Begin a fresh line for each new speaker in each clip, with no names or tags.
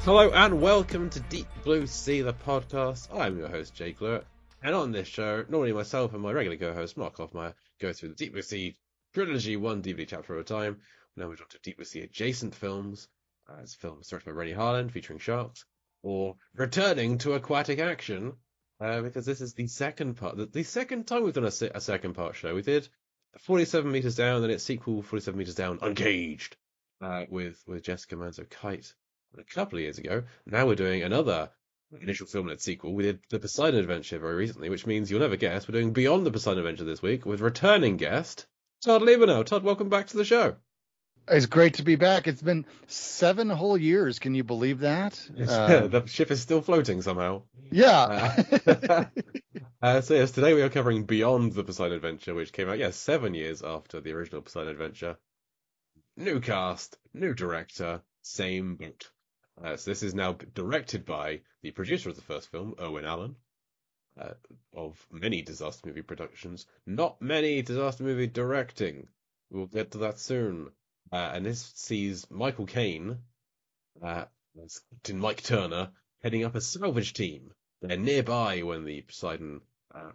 Hello and welcome to Deep Blue Sea, the podcast. I'm your host, Jake Lewis, and on this show, normally myself and my regular co-host, Mark Hoffmeyer, go through the Deep Blue Sea trilogy, one DVD chapter at a time. Now we're on to Deep Blue Sea adjacent films, as films directed by Rennie Harlan, featuring sharks, or returning to aquatic action, because this is the second part, the second time we've done a second part show. We did 47 Meters Down, and its sequel, 47 Meters Down, Uncaged, with Jessica Manzo Kite a couple of years ago. Now we're doing another initial film and its sequel. We did the Poseidon Adventure very recently, which means you'll never guess we're doing Beyond the Poseidon Adventure this week with returning guest Todd Liebenow. Todd, welcome back to the show.
It's great to be back. It's been 7 whole years. Can you believe that?
The ship is still floating somehow.
Yeah.
So yes, today we are covering Beyond the Poseidon Adventure, which came out, 7 years after the original Poseidon Adventure. New cast, new director, same boat. So this is now directed by the producer of the first film, Owen Allen, of many disaster movie productions. Not many disaster movie directing. We'll get to that soon. And this sees Michael Caine, Mike Turner, heading up a salvage team. They're nearby when the Poseidon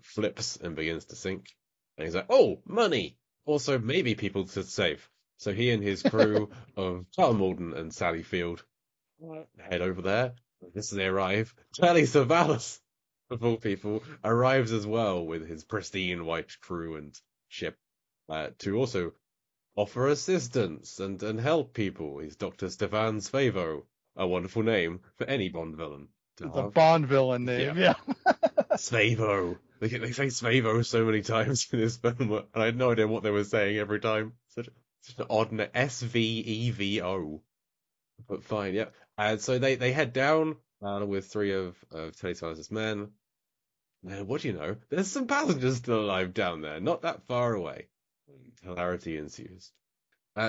flips and begins to sink. And he's like, oh, money! Also, maybe people to save. So he and his crew of Charles Malden and Sally Field head over there. Just as they arrive, Telly Savalas, of all people, arrives as well with his pristine white crew and ship to also offer assistance and help people. He's Dr. Stefan Svevo, a wonderful name for any Bond villain.
It's a Bond villain name, yeah.
Svevo. They say Svevo so many times in this film, and I had no idea what they were saying every time. Such an odd name. Svevo. But fine, yeah. And so they head down with 3 of Telly Savalas' men. And what do you know? There's some passengers still alive down there, not that far away. Hilarity ensues.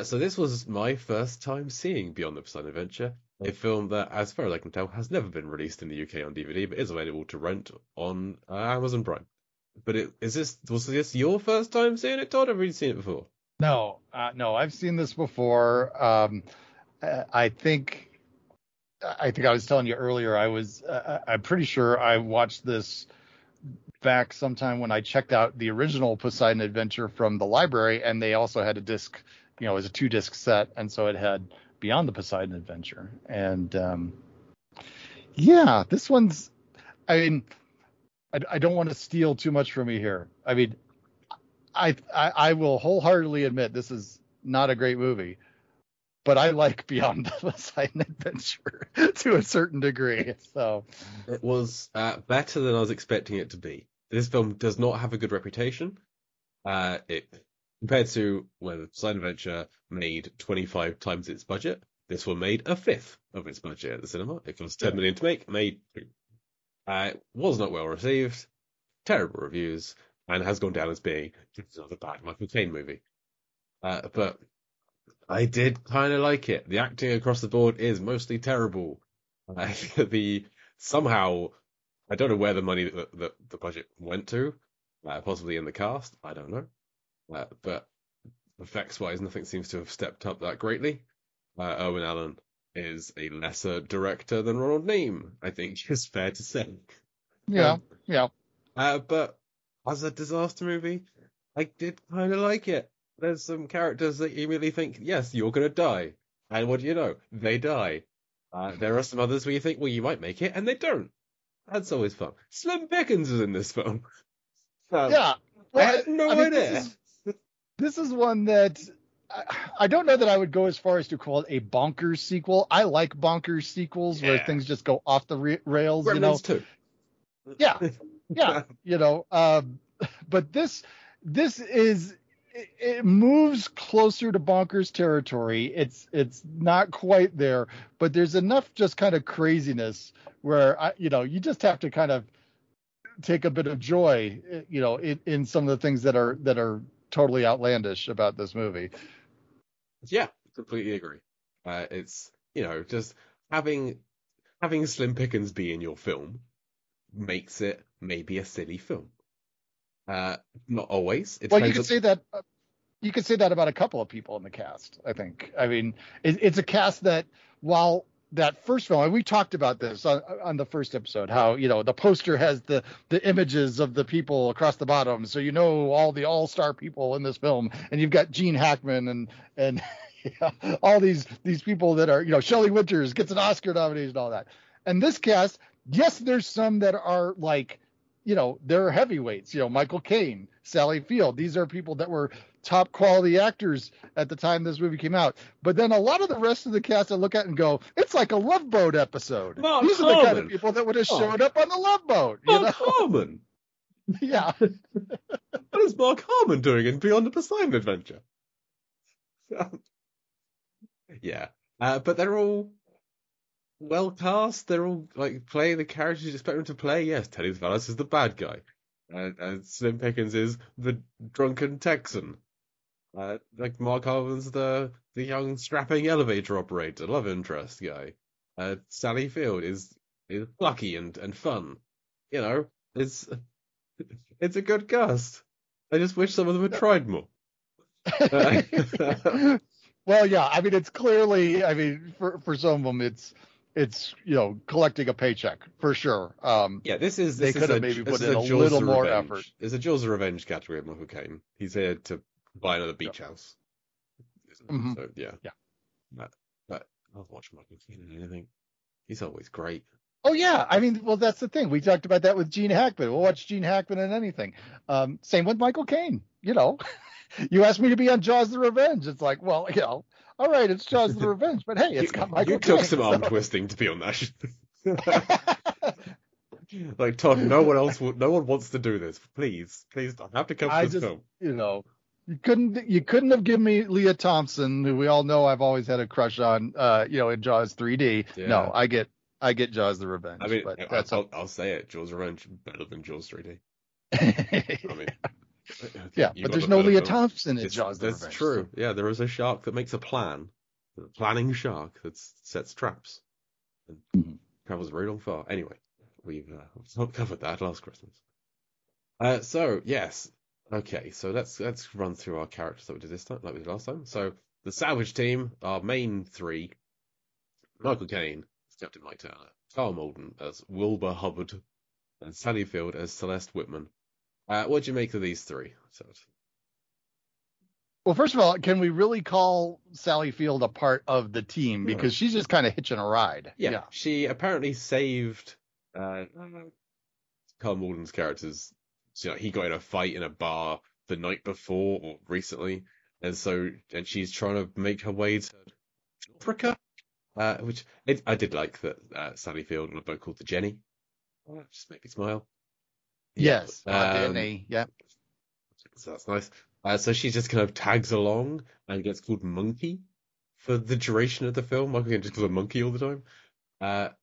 So this was my first time seeing Beyond the Poseidon Adventure, a film that, as far as I can tell, has never been released in the UK on DVD, but is available to rent on Amazon Prime. But was this your first time seeing it, Todd? Or have you seen it before?
No, I've seen this before. I think I was telling you earlier, I'm pretty sure I watched this back sometime when I checked out the original Poseidon Adventure from the library, and they also had a disc, it was a 2-disc set, and so it had Beyond the Poseidon Adventure. And this one's, I don't want to steal too much from you here. I mean, I will wholeheartedly admit this is not a great movie, but I like Beyond the Poseidon Adventure to a certain degree. So
it was better than I was expecting it to be. This film does not have a good reputation. Compared to when the Poseidon Adventure made 25 times its budget, this one made a fifth of its budget at the cinema. It cost $10 million to make, made 2. It was not well received, terrible reviews, and has gone down as being another bad Michael Caine movie. But I did kind of like it. The acting across the board is mostly terrible. Somehow, I don't know where the money that the budget went to, possibly in the cast, I don't know. But effects-wise, nothing seems to have stepped up that greatly. Owen Allen is a lesser director than Ronald Neame, I think is fair to say.
Yeah.
But as a disaster movie, I did kind of like it. There's some characters that you immediately think, yes, you're going to die. And what do you know? They die. There are some others where you think, well, you might make it, and they don't. That's always fun. Slim Pickens is in this film.
Well,
I had no idea.
This is one that I don't know that I would go as far as to call it a bonkers sequel. I like bonkers sequels where things just go off the rails.
Gremlins too.
Yeah. But this is, it moves closer to bonkers territory. It's not quite there, but there's enough just kind of craziness where you just have to kind of take a bit of joy, in some of the things that are totally outlandish about this movie.
Yeah, completely agree. It's just having Slim Pickens be in your film makes it maybe a silly film. Not always.
You could say that. You could say that about a couple of people in the cast, I think. I mean, it's a cast that, while that first film, and we talked about this on the first episode, how, the poster has the images of the people across the bottom, so all the all-star people in this film, and you've got Gene Hackman and yeah, all these people that are, Shelley Winters gets an Oscar nomination and all that. And this cast, yes, there's some that are like, they're heavyweights, Michael Caine, Sally Field. These are people that were top quality actors at the time this movie came out. But then a lot of the rest of the cast I look at and go, it's like a Love Boat episode.
Mark
These are the kind of people that would have showed up on the Love Boat.
Mark Harmon.
Yeah.
What is Mark Harmon doing in Beyond the Poseidon Adventure? Yeah. But they're all well cast. They're all like playing the characters you expect them to play. Yes, Teddy Savalas is the bad guy. And Slim Pickens is the drunken Texan. Like Mark Harmon's the young strapping elevator operator, love interest guy. Sally Field is plucky and fun. It's a good cast. I just wish some of them had tried more.
Well, yeah, I mean, it's clearly, for some of them, it's collecting a paycheck for sure.
Yeah, this
they could have maybe put in a little more effort.
There's a Jaws of Revenge category of Michael Caine. He's here to buy another beach house.
Mm-hmm.
So yeah. But I'll watch Michael Caine in anything. He's always great.
Oh yeah, well, that's the thing. We talked about that with Gene Hackman. We'll watch Gene Hackman in anything. Same with Michael Caine. You asked me to be on Jaws the Revenge. It's like, well, all right, it's Jaws the Revenge, but hey, it's got Michael Caine.
You took some arm twisting to be on that. Like, Todd, no one wants to do this. Please don't have to come to this film.
You couldn't have given me Leah Thompson, who we all know I've always had a crush on, in Jaws 3D. Yeah. No, I get Jaws the Revenge. But
I'll say it, Jaws Revenge better than Jaws 3D.
Yeah, but there's no Leah Thompson in Jaws the Revenge.
That's true. So. Yeah, there is a shark that makes a plan, a planning shark that sets traps and travels very long far. Anyway, we've covered that last Christmas. So yes, okay. So let's run through our characters that we did this time, like we did last time. So the salvage team, our main three: Michael Caine as Captain Mike Turner, Carl Malden as Wilbur Hubbard, and Sally Field as Celeste Whitman. What do you make of these three?
Well, first of all, can we really call Sally Field a part of the team? Because she's just kind of hitching a ride.
Yeah. She apparently saved Carl Malden's characters. He got in a fight in a bar the night before or recently, and she's trying to make her way to Africa. I did like that Sally Field on a boat called the Jenny. Just made me smile.
Yes. Yeah.
So that's nice. So she just kind of tags along and gets called Monkey for the duration of the film. Michael Caine just calls her Monkey all the time.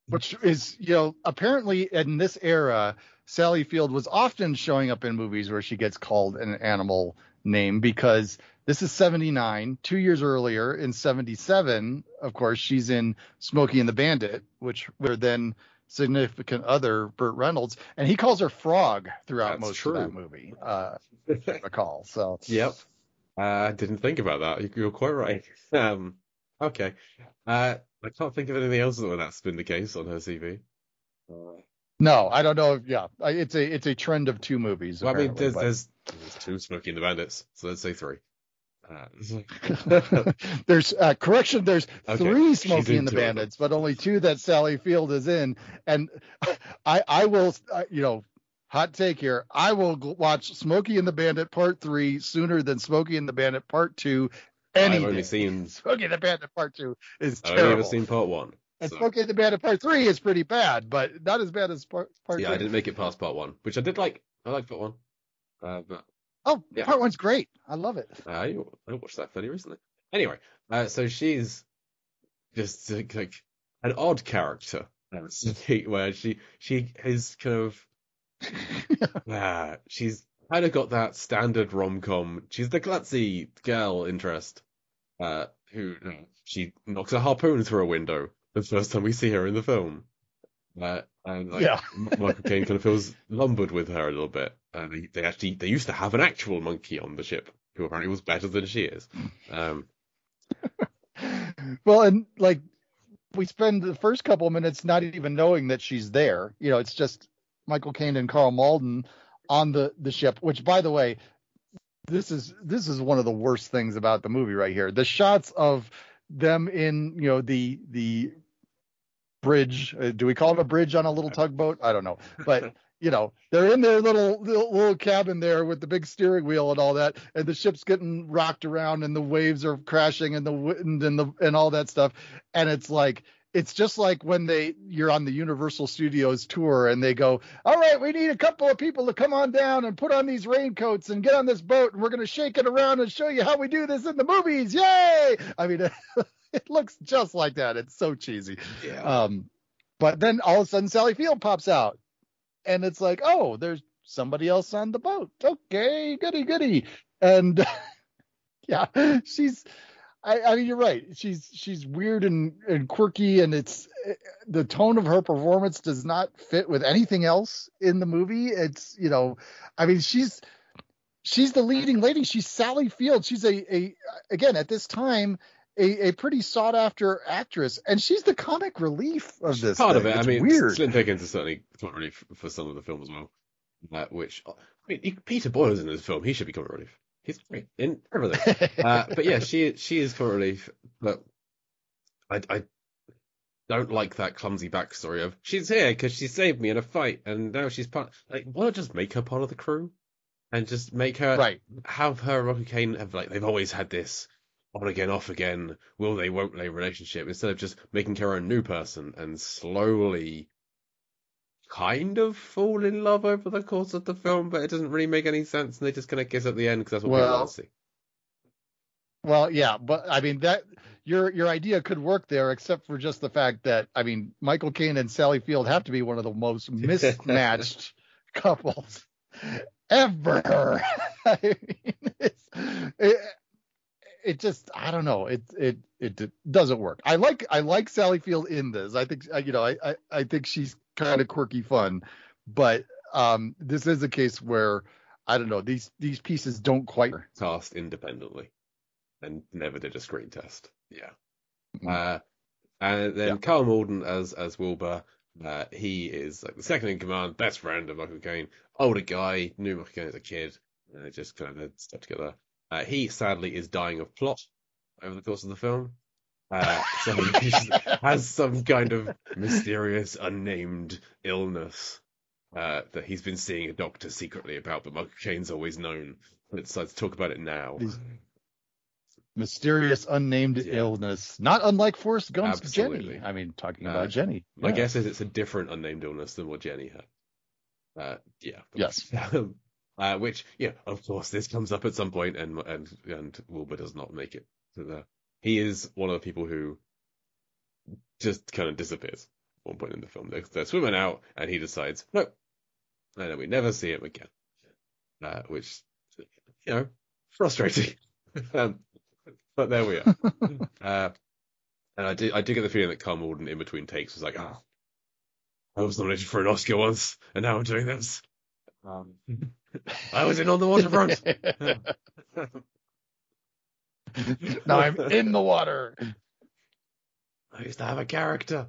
Which is, apparently in this era, Sally Field was often showing up in movies where she gets called an animal name, because this is 79. 2 years earlier, in 77, of course, she's in Smokey and the Bandit, which were then significant other Burt Reynolds, and he calls her Frog throughout most of that movie. If I recall. So
yep, I didn't think about that. You're quite right. Okay, I can't think of anything else where that's been the case on her CV.
No, I don't know. It's a trend of two movies.
Well, there's two Smokey and the Bandits, so let's say three.
There's correction. There's three Smokey and the Bandits, but only two that Sally Field is in. And I will, hot take here. I will watch Smokey and the Bandit Part 3 sooner than Smokey and the Bandit Part 2. I've
only seen
Smokey and the Bandit Part 2 is terrible.
I've only ever seen Part 1.
And Smokey and the Bandit Part 3 is pretty bad, but not as bad as Part 2.
Yeah, I didn't make it past Part 1, which I did like. I liked Part 1. But yeah.
Part 1's great. I love it.
I watched that fairly recently. Anyway, so she's just like an odd character, where she is kind of she's kind of got that standard rom-com. She's the klutzy girl interest who she knocks a harpoon through a window the first time we see her in the film. And Michael Caine kind of feels lumbered with her a little bit. And they used to have an actual monkey on the ship who apparently was better than she is.
Well, and like we spend the first couple of minutes not even knowing that she's there. It's just Michael Caine and Carl Malden on the ship, which, by the way, this is one of the worst things about the movie right here. The shots of them in, the bridge. Do we call it a bridge on a little tugboat? I don't know. But, they're in their little cabin there with the big steering wheel and all that. And the ship's getting rocked around and the waves are crashing and the wind and all that stuff. And it's just like when you're on the Universal Studios tour and they go, all right, we need a couple of people to come on down and put on these raincoats and get on this boat. And we're going to shake it around and show you how we do this in the movies. Yay. I mean, it looks just like that. It's so cheesy.
Yeah.
But then all of a sudden Sally Field pops out and it's like, oh, there's somebody else on the boat. Okay, goody. And yeah, I mean, you're right. She's weird and quirky, and it's the tone of her performance does not fit with anything else in the movie. It's, I mean, she's the leading lady. She's Sally Field. She's again at this time a pretty sought after actress, and she's the comic relief of this.
Part
thing.
of it.
It's
I mean,
weird.
Slim Pickens is certainly comic relief for some of the film as well. Which, I mean, Peter Boyle's in this film. He should be comic relief. He's great in everything. But yeah, she is comic relief. But I don't like that clumsy backstory of she's here because she saved me in a fight and now she's part. Like, why not just make her part of the crew and just make her have her Rocky Kane have they've always had this on again, off again, will they, won't they relationship instead of just making her a new person and slowly kind of fall in love over the course of the film, but it doesn't really make any sense, and they just kind of kiss at the end because that's what people want to see.
Well, yeah, but I mean that your idea could work there, except for just the fact that I mean Michael Caine and Sally Field have to be one of the most mismatched couples ever. I mean, it just I don't know it doesn't work. I like Sally Field in this. I think I think she's kind of quirky fun, but this is a case where I don't know these pieces don't quite
cast independently and never did a screen test. Yeah.
Mm-hmm.
And then Carl Malden as Wilbur, he is like the second in command, best friend of Michael Caine, older guy, knew Michael Caine as a kid, and they just kind of stuck together. He sadly is dying of plot over the course of the film. So he has some kind of mysterious, unnamed illness that he's been seeing a doctor secretly about, but Michael Caine's always known. But decides to talk about it now.
Mysterious, unnamed illness, not unlike Forrest Gump's
Absolutely.
Jenny. I mean, talking about Jenny.
My guess is it's a different unnamed illness than what Jenny had.
Yes.
Which, of course, this comes up at some point, and Wilbur does not make it. So he is one of the people who just kind of disappears at one point in the film. They're swimming out, and he decides, no, and then we never see him again. Which, frustrating. But there we are. And I do get the feeling that Carl Malden, in between takes, was like, I was nominated for an Oscar once, and now I'm doing this. I was in On the Waterfront.
Now I'm in the water.
I used to have a character.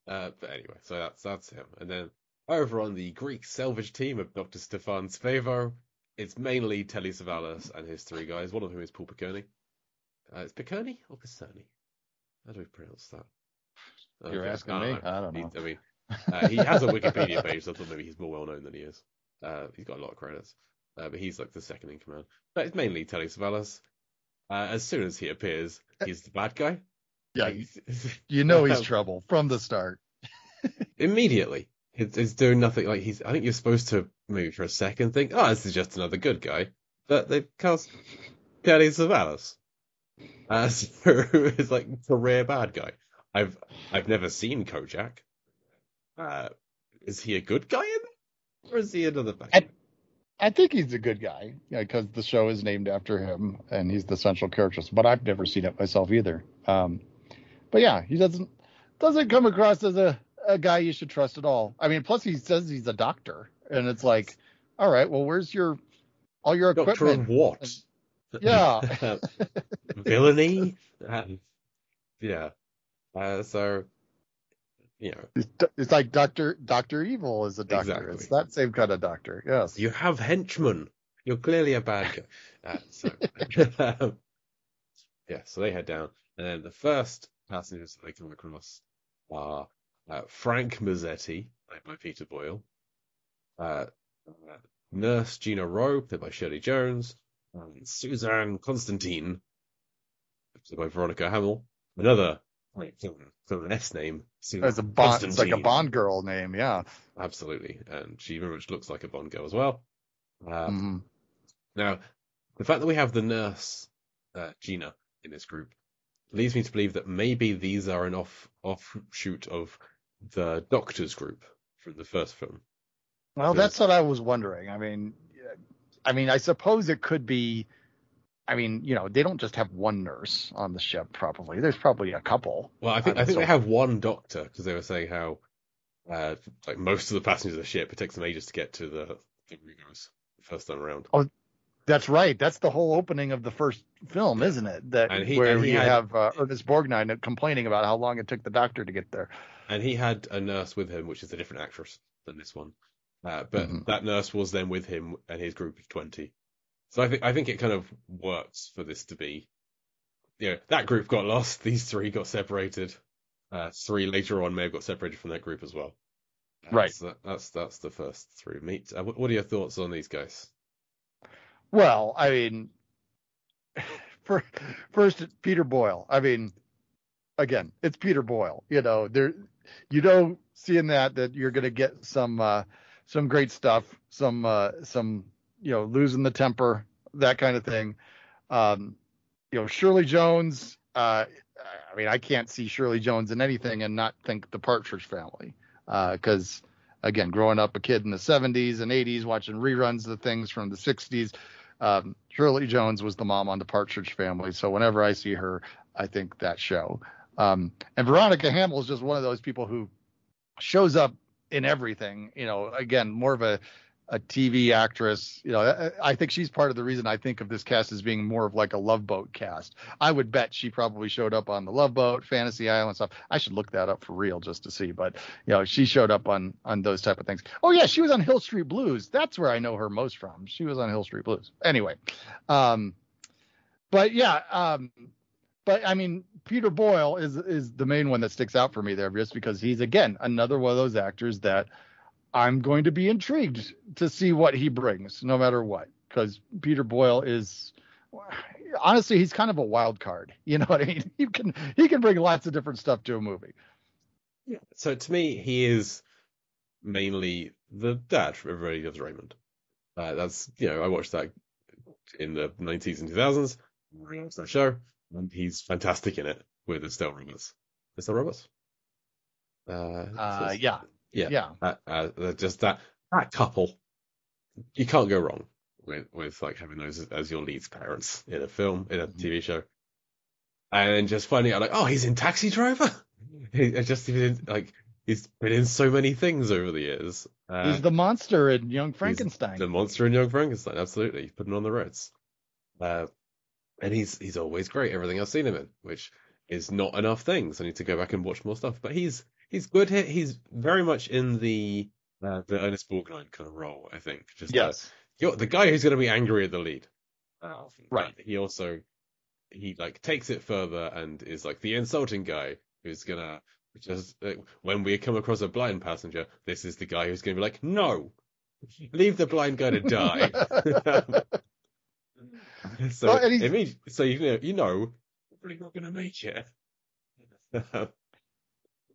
But anyway, so that's him. And then over on the Greek salvage team of Dr. Stefan Svevo, it's mainly Telly Savalas and his three guys, one of whom is Paul Picerni. It's Picerni or Picerni? How do we pronounce that?
You're asking me? I don't know.
He has a Wikipedia page, so I thought maybe he's more well known than he is. He's got a lot of credits, but he's like the second in command. But it's mainly Telly Savalas. As soon as he appears, he's the bad guy.
Yeah, he's trouble from the start.
Immediately, he's doing nothing. Like I think you're supposed to maybe for a second think, this is just another good guy, but they cast Telly Savalas as his like career bad guy. I've never seen Kojak. Is he a good guy in there, or is he another bad guy?
I think he's a good guy, because the show is named after him and he's the central character. But I've never seen it myself either. But yeah, he doesn't come across as a guy you should trust at all. I mean, plus he says he's a doctor, and it's like, all right, well, where's all your equipment?
Doctor of what?
Yeah.
Villainy? Yeah. So, you know,
It's like Doctor Evil is a doctor. It's
exactly.
that same kind of doctor. Yes.
You have henchmen. You're clearly a bad guy. So, yeah, so they head down, and then the first passengers that they come across are Frank Mazzetti, played by Peter Boyle, uh, uh, Nurse Gina Rowe, played by Shirley Jones, and Suzanne Constantine, played by Veronica Hamill. Another like film S name,
It's a
Suzanne
Bond. It's like a
Constantine.
Bond girl name. Yeah.
Absolutely, and she very much looks like a Bond girl as well. Uh,
Hmm.
Now, the fact that we have the nurse Gina in this group leads me to believe that maybe these are an offshoot of the Doctors group from the first film.
Well, that's
Because
what I was wondering. I mean, I suppose it could be. I mean, they don't just have one nurse on the ship. Probably there's probably a couple.
well, I think they
So
have one doctor because they were saying how like most of the passengers of the ship it takes them ages to get to the Regos the first time around.
oh, that's right. That's the whole opening of the first film,
Yeah,
isn't it? That
and
where
he
you
had
have Ernest Borgnine complaining about how long it took the doctor to get there.
a nurse with him, which is a different actress than this one. But
Hmm.
that nurse was then with him and his group of 20. So I think it kind of works for this to be, that group got lost. These three got separated. Three later on may have got separated from that group as well.
Right.
So that's the first three. Meet. What are your thoughts on these guys?
Well, I mean, for, first Peter Boyle. I mean, again, it's Peter Boyle. Seeing that you're going to get some great stuff, some losing the temper, that kind of thing. Um, Shirley Jones. I mean, I can't see Shirley Jones in anything and not think the Partridge Family, because again, growing up a kid in the 70s and 80s, watching reruns of things from the 60s, Shirley Jones was the mom on the Partridge Family. So whenever I see her, I think that show. And Veronica Hamill is just one of those people who shows up in everything. Again, more of a TV actress. I think she's part of the reason I think of this cast as being more of like a Love Boat cast. I would bet she probably showed up on the Love Boat, Fantasy Island stuff. I should look that up for real just to see. But she showed up on those type of things. Oh yeah, she was on Hill Street Blues. That's where I know her most from. She was on Hill Street Blues. Anyway, but yeah, but I mean, Peter Boyle is the main one that sticks out for me there, just because he's again another one of those actors that I'm going to be intrigued to see what he brings, no matter what. Because Peter Boyle is, honestly, he's kind of a wild card. You know what I mean? He can bring lots of different stuff to a movie.
Yeah. So to me, he is mainly the dad from Everybody Loves Raymond. That's I watched that in the 90s and 2000s. Rewatched that show, and he's fantastic in it with Estelle Roberts. Estelle Roberts?
Yeah,
Yeah,
yeah.
just that couple, you can't go wrong with like having those as your lead's parents in a film, in a TV show, and then just finding out like, oh, he's in Taxi Driver. He's been in so many things over the years.
He's the monster in Young
He's
Frankenstein.
the monster in Young Frankenstein, absolutely, putting on the Reds. Uh, and he's always great. Everything I've seen him in, which is not enough things. I need to go back and watch more stuff. But he's good here. He's very much in the Ernest Borgnine kind of role, I think. Just
Yes.
you're the guy who's going to be angry at the lead.
Right.
He like takes it further and is like the insulting guy who's gonna just when we come across a blind passenger, this is the guy who's gonna be like, no, leave the blind guy to die. So
Well, and
it means so probably not gonna make it.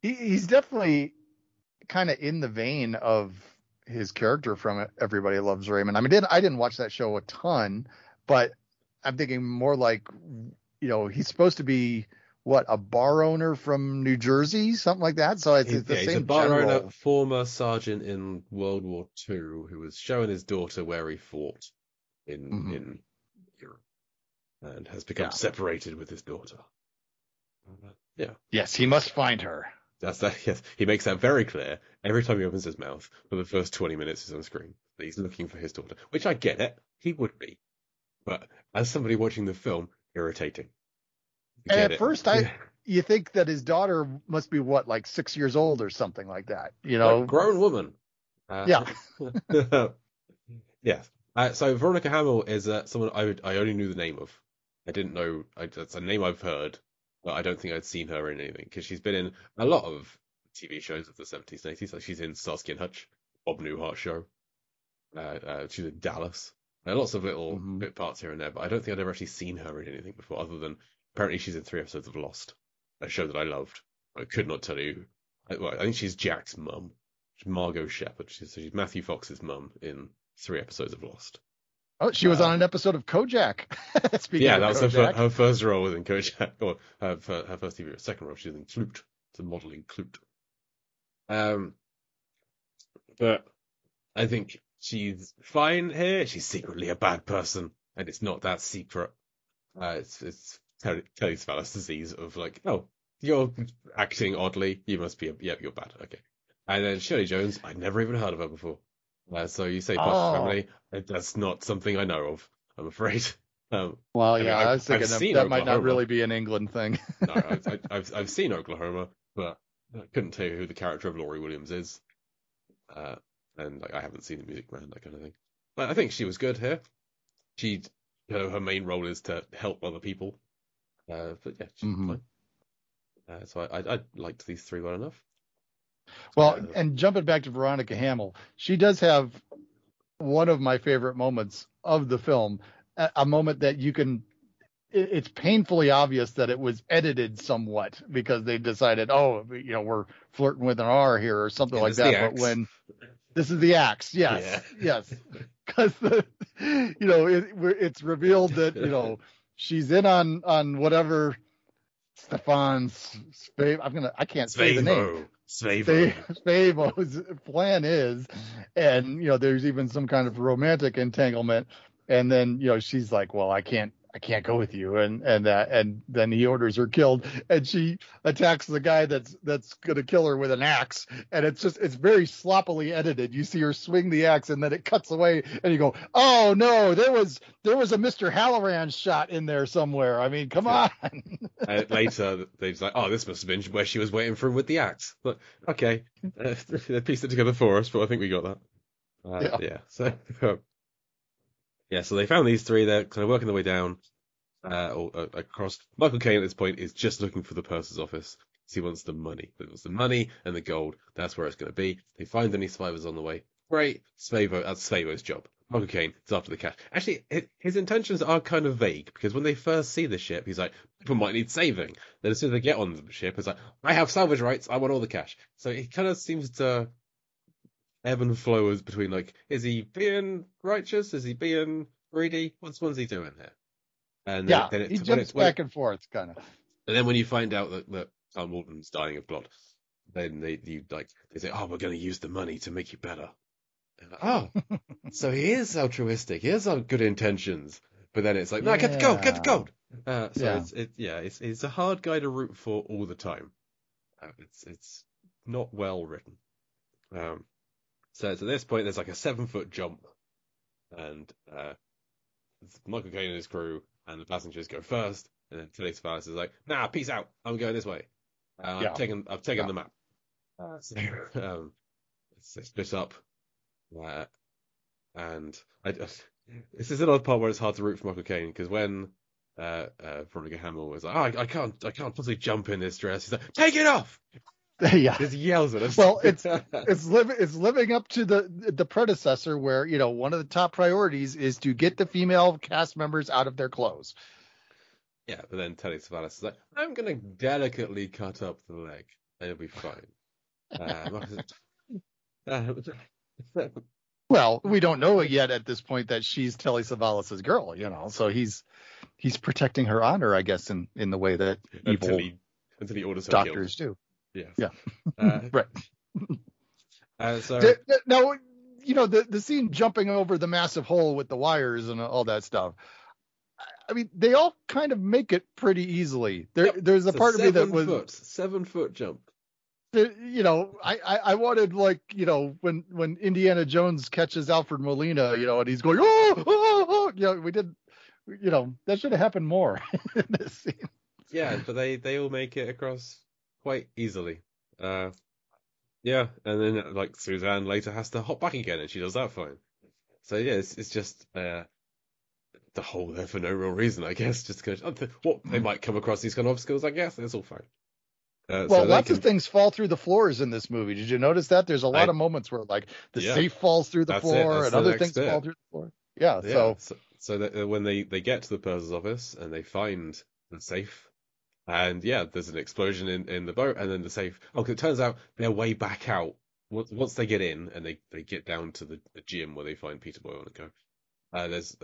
he's definitely kind of in the vein of his character from Everybody Loves Raymond. I mean, I didn't watch that show a ton, but I'm thinking more like, he's supposed to be a bar owner from New Jersey, something like that. So it's the
He's
same
a bar
general.
owner, former sergeant in World War II, who was showing his daughter where he fought in Europe, and has become separated with his daughter. Yeah.
Yes, he must find her.
That's that. Yes, he makes that very clear every time he opens his mouth for the first 20 minutes he's on screen that he's looking for his daughter. Which I get it, he would be, but as somebody watching the film, irritating.
And at first, you think that his daughter must be what, like 6 years old or something like that, you know?
Grown woman.
Yeah.
Yes. So Veronica Hamill is someone I only knew the name of. I didn't know. It's a name I've heard, but I don't think I'd seen her in anything because she's been in a lot of TV shows of the 70s and 80s. Like she's in Starsky and Hutch, Bob Newhart show. She's in Dallas. Lots of little bit parts here and there, but I don't think I'd ever actually seen her in anything before, other than apparently she's in 3 episodes of Lost, a show that I loved. I could not tell you. I think she's Jack's mum. She's Margot Shepherd. She's Matthew Fox's mum in 3 episodes of Lost.
Oh, she was on an episode of Kojak.
Yeah, that was her first role was in Kojak, or her first TV. Second role, she was in Clute, the modeling Clute. But I think she's fine here. She's secretly a bad person, and it's not that secret. It's Telly Savalas disease of like, oh, you're acting oddly. You must be you're bad. Okay. And then Shirley Jones, I'd never even heard of her before. So you say Partridge Family, that's not something I know of, I'm afraid.
I was thinking that might not really be an England thing.
No, I've seen Oklahoma, but I couldn't tell you who the character of Laurie Williams is. And like I haven't seen The Music Man, that kind of thing. But I think she was good here. Her main role is to help other people. But yeah, she's fine. So I liked these 3 well enough.
Well, and jumping back to Veronica Hamill, she does have one of my favorite moments of the film, a moment that it's painfully obvious that it was edited somewhat because they decided, we're flirting with an R here or something like that. But when this is the axe, yes, because it's revealed that, she's in on whatever Stefan's, I can't say the name. Svavo's plan is, and there's even some kind of romantic entanglement, and then she's like, well, I can't go with you, and then he orders her killed, and she attacks the guy that's gonna kill her with an axe, and it's very sloppily edited. You see her swing the axe, and then it cuts away, and you go, oh no, there was a Mr. Halloran shot in there somewhere. I mean, come on.
Later, they're like, oh, this must have been where she was waiting for him with the axe. But okay, they pieced it together for us, but I think we got that. Yeah. So. Yeah, so they found these 3. They're kind of working their way down across. Michael Caine at this point is just looking for the purser's office. He wants the money. He wants the money and the gold. That's where it's going to be. They find any survivors on the way. Great. That's Svavo's job. Michael Caine is after the cash. Actually, his intentions are kind of vague because when they first see the ship, he's like, people might need saving. Then as soon as they get on the ship, it's like, I have salvage rights. I want all the cash. So he kind of seems to ebb and flows between like, is he being righteous? Is he being greedy? What's he doing here? And then
he jumps back and forth, kind of.
And then when you find out that Tom Walton's dying of blood, then they say, oh, we're going to use the money to make you better. And like, oh, so he is altruistic. He has good intentions. But then it's like, no, get the gold. It's a hard guy to root for all the time. It's not well written. So at this point, there's like a 7-foot jump, and Michael Caine and his crew and the passengers go first, and then Telly Savalas is like, nah, peace out, I'm going this way. I've taken the map. So they split up, and this is another part where it's hard to root for Michael Caine, because when Veronica Hamill was like, oh, I can't possibly jump in this dress, he's like, take it off!
Yeah,
just yells at us.
Well, it's living up to the predecessor, where one of the top priorities is to get the female cast members out of their clothes.
Yeah, but then Telly Savalas is like, I'm gonna delicately cut up the leg, and it'll be fine.
Well, we don't know it yet at this point that she's Telly Savalas' girl, so he's protecting her honor, I guess, in the way that evil
until he orders her
doctors
killed.
do.
Yeah.
Right.
So
now, the scene jumping over the massive hole with the wires and all that stuff. I mean, they all kind of make it pretty easily. There's a part of me that was
7-foot jump.
I wanted, like, when Indiana Jones catches Alfred Molina, and he's going, oh, we did, that should have happened more in this scene.
Yeah, but they all make it across quite easily. Yeah, and then like Suzanne later has to hop back again, and she does that fine. So yeah, it's just the hole there for no real reason, I guess. Just because what they might come across these kind of obstacles, I guess. It's all fine.
Well,
So they
lots of
can,
things fall through the floors in this movie. Did you notice that? There's a lot
I
of moments where like the
yeah,
safe falls through the
that's it.
floor
That's
and
the
other
next
things fall
bit.
through the floor. Yeah.
Yeah,
So,
so that when they get to the purser's office and they find the safe, and yeah, there's an explosion in the boat, and then the safe. Oh, 'cause it turns out they're way back out. Once they get in and they get down to the gym where they find Peter Boyle and go, there's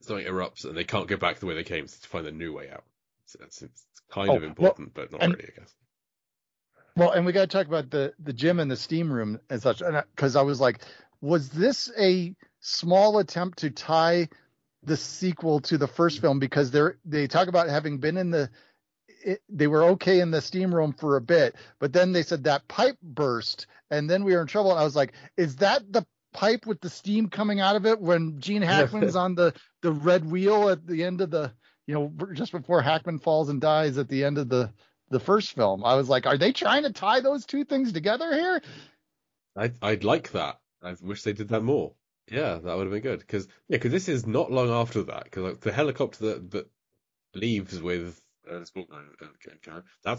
something erupts and they can't go back the way they came, so to find a new way out. So it's kind
oh,
of
well,
important, but not
and
really, I guess.
and we got to talk about the gym and the steam room and such. And because I was like, was this a small attempt to tie the sequel to the first film? Because they talk about having been in they were okay in the steam room for a bit, but then they said that pipe burst and then we were in trouble. And I was like, is that the pipe with the steam coming out of it when Gene Hackman's on the red wheel at the end of just before Hackman falls and dies at the end of the first film? I was like, are they trying to tie those two things together here?
I'd like that. I wish they did that more. Yeah, that would have been good. Because this is not long after that. Because like, the helicopter that leaves with that's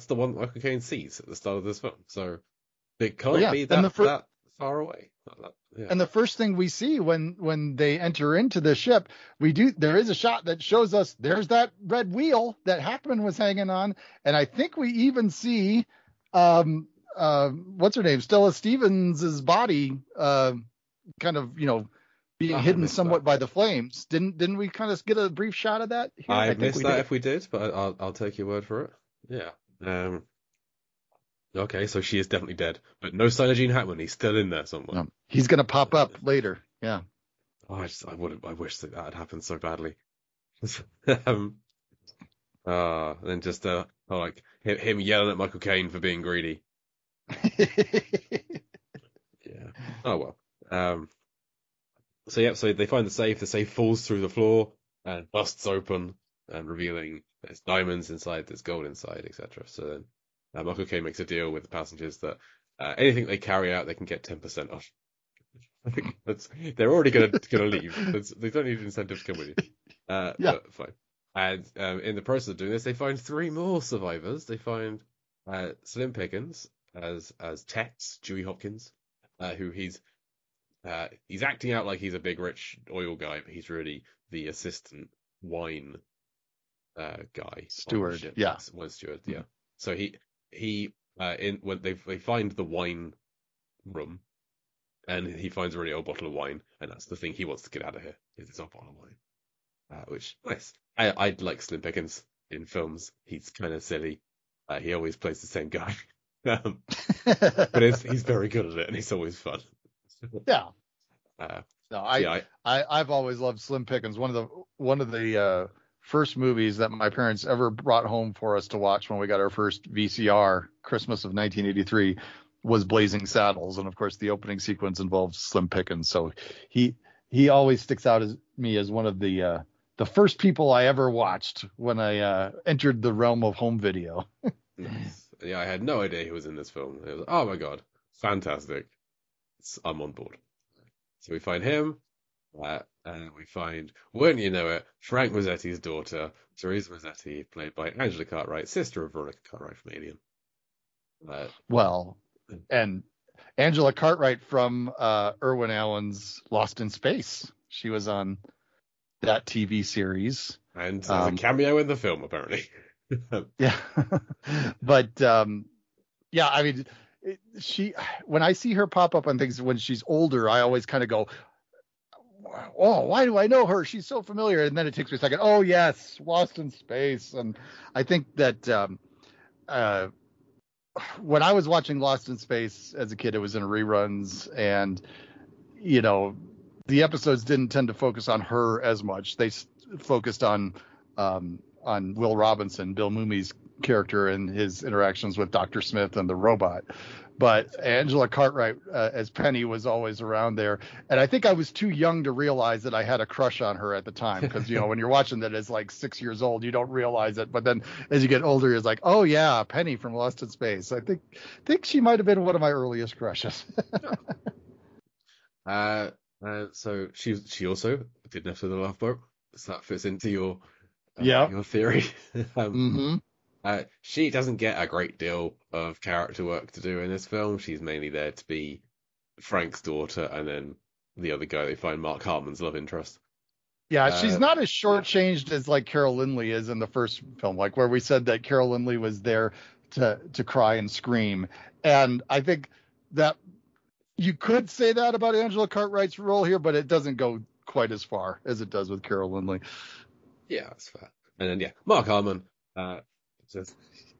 the one Michael Caine sees at the start of this film. So it
Oh
can't
yeah,
be
and
that that far away. Yeah.
and the first thing we see when they enter into the ship, there is a shot that shows us there's that red wheel that Hackman was hanging on, and I think we even see what's her name, Stella Stevens's body kind of being
I
hidden
missed
somewhat
that.
by the flames. Didn't we kind of get a brief shot of that here?
I
I think
missed
we
that
did.
if we did, but I'll take your word for it. Yeah. Okay, so she is definitely dead, but no sign of Gene Hackman. He's still in there somewhere.
No, he's gonna pop up later. Yeah.
Oh, I wish that had happened so badly. um, and then just like him yelling at Michael Caine for being greedy. Yeah. Oh well. So yeah, so they find the safe. The safe falls through the floor and busts open, and revealing there's diamonds inside, there's gold inside, etc. So then Michael Caine makes a deal with the passengers that anything they carry out, they can get 10% off. I think they're already gonna leave. They don't need an incentive to come with you.
Yeah.
But fine. And in the process of doing this, they find three more survivors. They find Slim Pickens as Tex, Dewey Hopkins, who he's acting out like he's a big rich oil guy, but he's really the assistant wine guy on the
Steward.
ship.
Yeah.
Wine steward. Yeah. So he in when they find the wine room, and he finds a really old bottle of wine, and that's the thing he wants to get out of here is this old bottle of wine. Which nice. I'd like Slim Pickens in films. He's kind of silly. He always plays the same guy, but he's very good at it, and he's always fun.
Yeah.
Uh,
No,
so yeah,
I've always loved Slim Pickens. One of the first movies that my parents ever brought home for us to watch when we got our first VCR, Christmas of 1983, was Blazing Saddles, and of course the opening sequence involves Slim Pickens. So he always sticks out as one of the first people I ever watched when I entered the realm of home video.
nice. Yeah, I had no idea he was in this film. It was, oh my god, fantastic! I'm on board. So we find him, and we find, wouldn't you know it, Frank Rossetti's daughter, Therese Rossetti, played by Angela Cartwright, sister of Veronica Cartwright from Alien.
Well, and Angela Cartwright from Irwin Allen's Lost in Space. She was on that TV series.
And there's a cameo in the film, apparently.
Yeah. But, yeah, I mean, when I see her pop up on things when she's older, I always kind of go, oh, why do I know her? She's so familiar. And then it takes me a second. Oh, yes, Lost in Space. And I think that when I was watching Lost in Space as a kid, it was in reruns. And, the episodes didn't tend to focus on her as much. They focused on Will Robinson, Bill Mooney's character, and his interactions with Dr. Smith and the robot. But Angela Cartwright as Penny was always around there. And I think I was too young to realize that I had a crush on her at the time. Because, when you're watching that as like 6 years old, you don't realize it. But then as you get older, it's like, oh, yeah, Penny from Lost in Space. I think she might have been one of my earliest crushes.
So she also did Never the Love Boat. So that fits into your theory.
Mm-hmm.
She doesn't get a great deal of character work to do in this film. She's mainly there to be Frank's daughter and then the other guy they find, Mark Harmon's love interest.
Yeah, she's not as shortchanged as like Carol Lindley is in the first film, like where we said that Carol Lindley was there to cry and scream. And I think that you could say that about Angela Cartwright's role here, but it doesn't go quite as far as it does with Carol Lindley.
Yeah, that's fair. And then Mark Harmon, just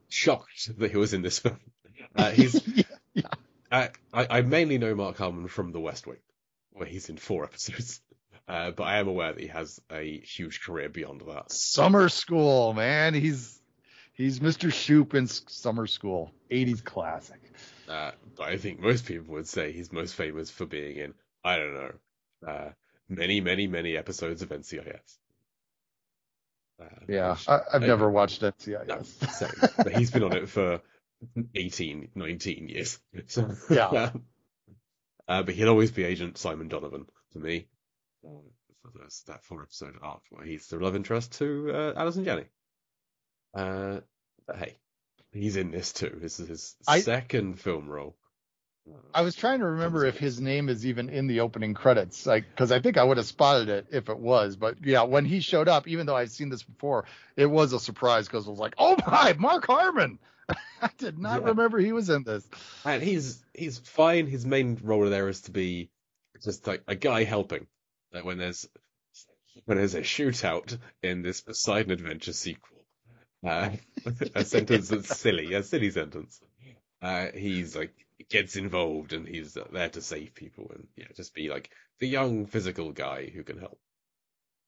shocked that he was in this film. He's I mainly know Mark Harmon from The West Wing, where he's in 4 episodes. But I am aware that he has a huge career beyond that.
Summer School, man. He's Mr. Shoop in Summer School. 80s classic.
But I think most people would say he's most famous for being in, I don't know, many, many, many episodes of NCIS.
I've never watched NCIS.
No, same. But he's been on it for 18, 19 years. So, but he'll always be Agent Simon Donovan to me. For that 4-episode arc where he's the love interest to Alison Janney. But hey, he's in this too. This is his second film role.
I was trying to remember if his name is even in the opening credits, because I think I would have spotted it if it was. But yeah, when he showed up, even though I've seen this before, it was a surprise because I was like, "Oh my, Mark Harmon!" I did not remember he was in this.
And he's fine. His main role there is to be just like a guy helping. Like when there's a shootout in this Poseidon Adventure sequel, a sentence that's silly, a silly sentence. He's like gets involved and he's there to save people and just be like the young physical guy who can help.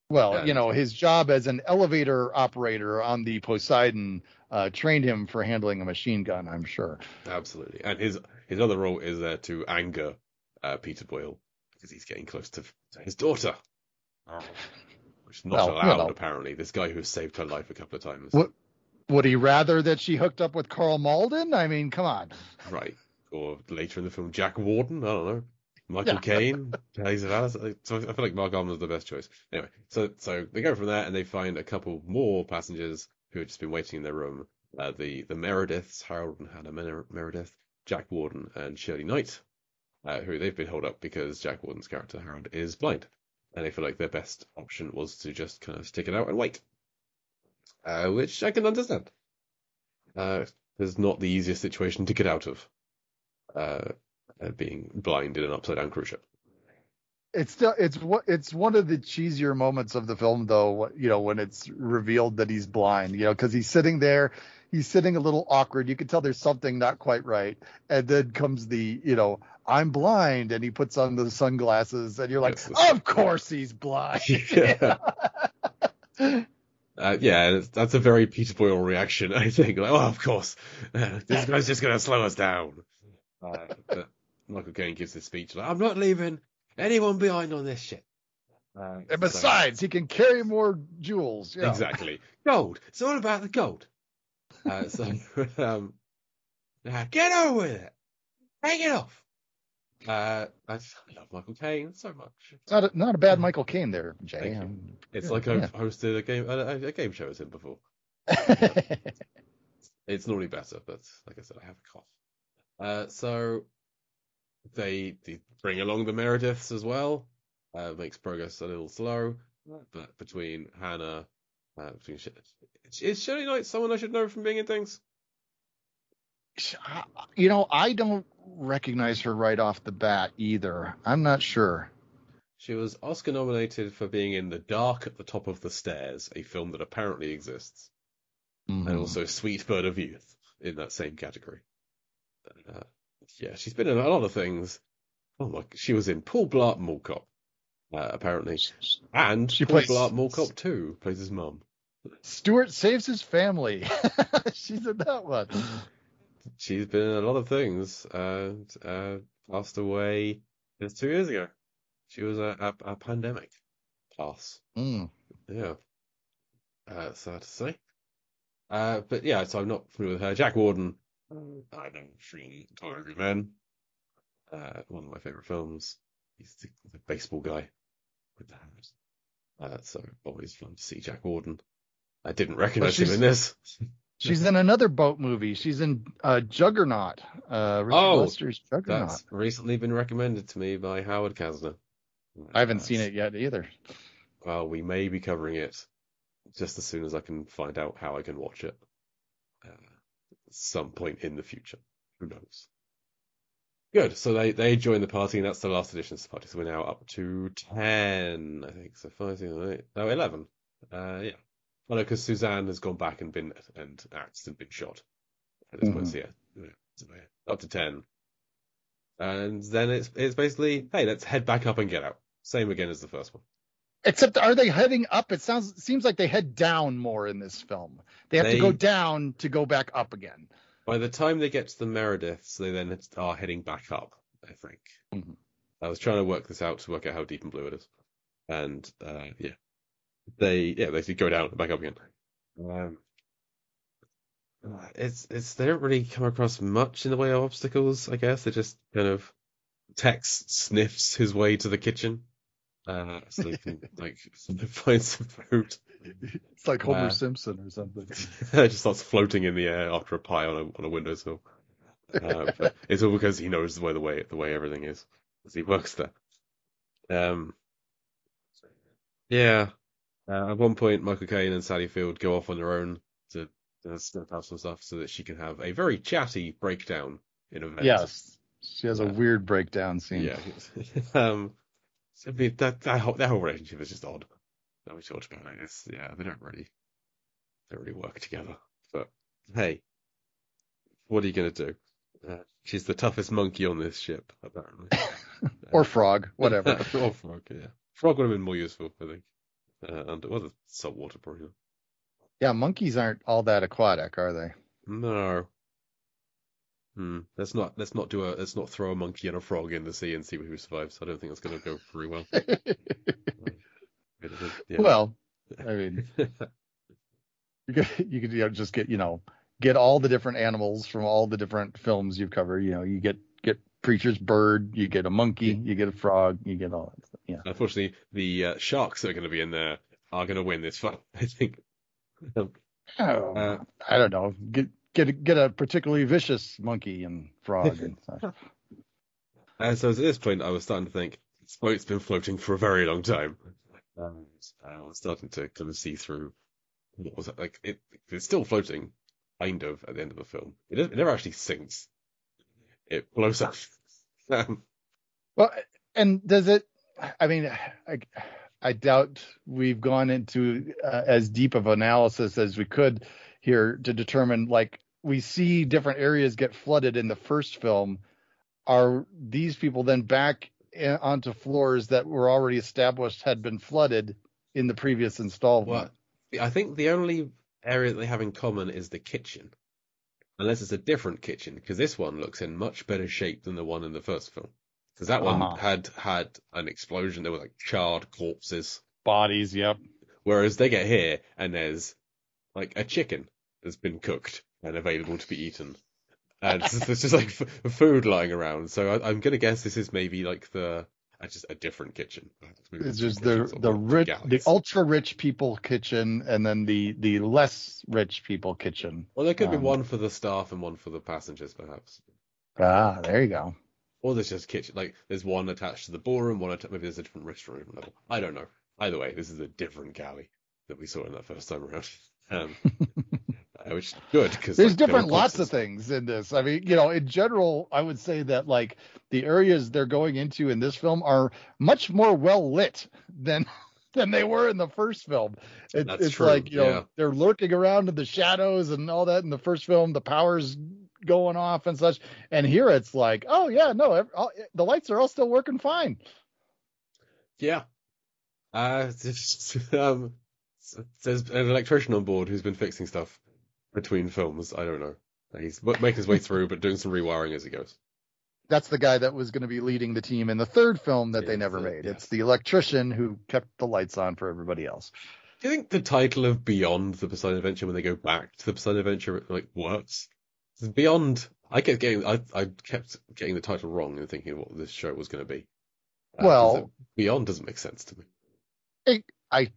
Well, his job as an elevator operator on the Poseidon trained him for handling a machine gun, I'm sure.
Absolutely. And his other role is there to anger Peter Boyle because he's getting close to his daughter. Which is not allowed, apparently. This guy who saved her life a couple of times.
Would he rather that she hooked up with Carl Malden? I mean, come on.
Right. Or later in the film, Jack Warden. I don't know. Michael Caine. So I feel like Mark Harmon's the best choice. Anyway, so they go from there and they find a couple more passengers who had just been waiting in their room. The Merediths, Harold and Hannah Meredith, Jack Warden and Shirley Knight, who they've been held up because Jack Warden's character, Harold, is blind. And they feel like their best option was to just kind of stick it out and wait. Which I can understand. It's not the easiest situation to get out of. Being blind in an upside-down cruise ship.
It's one of the cheesier moments of the film, though. When it's revealed that he's blind. Because he's sitting there, he's sitting a little awkward. You can tell there's something not quite right, and then comes the I'm blind, and he puts on the sunglasses, and you're like, of course he's blind.
That's a very Peter Boyle reaction, I think. Like, of course, this guy's just going to slow us down. But Michael Caine gives this speech like, I'm not leaving anyone behind on this shit.
And besides, he can carry more jewels. Yeah.
Exactly. Gold. It's all about the gold. Get on with it. Take it off. I love Michael Caine so much.
It's not a bad Michael Caine there, Jay.
It's like I've hosted a game show with him before. It's normally better, but like I said, I have a cough. So they bring along the Merediths as well. Makes progress a little slow, but between Hannah, is Shirley Knight someone I should know from being in things?
I don't recognize her right off the bat either. I'm not sure.
She was Oscar nominated for being in The Dark at the Top of the Stairs, a film that apparently exists, and also Sweet Bird of Youth in that same category. She's been in a lot of things. Oh my! She was in Paul Blart Mall Cop, apparently, and Paul Blart Mall Cop 2 plays his mum.
Stuart Saves His Family. She's in that one.
she's been in a lot of things. Passed away just 2 years ago. She was a pandemic pass.
Mm.
Yeah, sad to say. But yeah, so I'm not familiar with her. Jack Warden, I know from Color Every Man. One of my favorite films. He's the baseball guy with the hat. So always fun to see Jack Warden. I didn't
Well,
recognize him in this.
she's in another boat movie. She's in Juggernaut, Richard
Oh,
Lester's Juggernaut.
that's recently been recommended to me by Howard Kasner.
I haven't seen it yet either.
Well, we may be covering it just as soon as I can find out how I can watch it. Some point in the future. Who knows? Good. So they join the party, and that's the last edition of the party. So we're now up to 10, I think. So 5, 6, 7, 8. No, 11. Yeah. Well, no, because Suzanne has gone back and axed and been shot. At this point, so yeah. So up to 10. And then it's basically, hey, let's head back up and get out. Same again as the first one.
Except, are they heading up? Seems like they head down more in this film. They have to go down to go back up again.
By the time they get to the Merediths, they then are heading back up, I think.
Mm-hmm.
I was trying to work this out to work out how deep and blue it is. And, yeah. They go down and back up again. They don't really come across much in the way of obstacles, I guess. They just kind of Tex sniffs his way to the kitchen. So they can find some food.
It's like Homer Simpson or something.
It just starts floating in the air after a pie on a windowsill. But it's all because he knows the way everything is, as he works there. Yeah. At one point, Michael Caine and Sally Field go off on their own to sniff out some stuff so that she can have a very chatty breakdown in a vent.
Yes, she has a weird breakdown scene.
Yeah. I mean, that whole relationship is just odd. That we talked about it. They don't really work together. But hey, what are you gonna do? She's the toughest monkey on this ship, apparently.
Or frog, whatever.
Or frog, yeah. Frog would have been more useful, I think. The saltwater probably.
Yeah, monkeys aren't all that aquatic, are they?
No. Let's not throw a monkey and a frog in the sea and see who survives. I don't think that's going to go very well. Yeah.
Well, I mean, you could just get all the different animals from all the different films you've covered. You get Preacher's bird, you get a monkey, you get a frog, you get all that stuff. Yeah.
Unfortunately, the sharks that are going to be in there are going to win this fight, I think.
I don't know. Get a particularly vicious monkey and frog and stuff.
So at this point, I was starting to think this boat's been floating for a very long time. I was starting to kind of see through what was it like. It's still floating, kind of, at the end of the film. It never actually sinks. It blows up.
Well, and does it? I mean, I doubt we've gone into as deep of analysis as we could here to determine, we see different areas get flooded in the first film. Are these people then back onto floors that were already established had been flooded in the previous installment?
Well, I think the only area that they have in common is the kitchen. Unless it's a different kitchen, because this one looks in much better shape than the one in the first film. Because that one had an explosion. There were charred corpses.
Bodies, yep.
Whereas they get here and there's a chicken that's been cooked and available to be eaten. And there's just food lying around. So I'm going to guess this is maybe just a different kitchen.
It's just the ultra rich people kitchen and then the less rich people kitchen.
Well, there could be one for the staff and one for the passengers, perhaps.
There you go.
Or there's just kitchen, there's one attached to the ballroom, maybe there's a different restaurant level. I don't know. Either way, this is a different galley that we saw in that first time around. Which is good because
there's lots of things in this. I mean, in general, I would say that the areas they're going into in this film are much more well lit than they were in the first film. It's true. They're lurking around in the shadows and all that in the first film. The power's going off and such, and here it's the lights are all still working fine.
Yeah. There's an electrician on board who's been fixing stuff between films. I don't know. He's making his way through, but doing some rewiring as he goes.
That's the guy that was going to be leading the team in the third film that they never made.
Yes.
It's the electrician who kept the lights on for everybody else.
Do you think the title of Beyond the Poseidon Adventure, when they go back to the Poseidon Adventure, like works? Beyond, I kept getting the title wrong and thinking what this show was going to be.
Well,
Beyond doesn't make sense to me.
I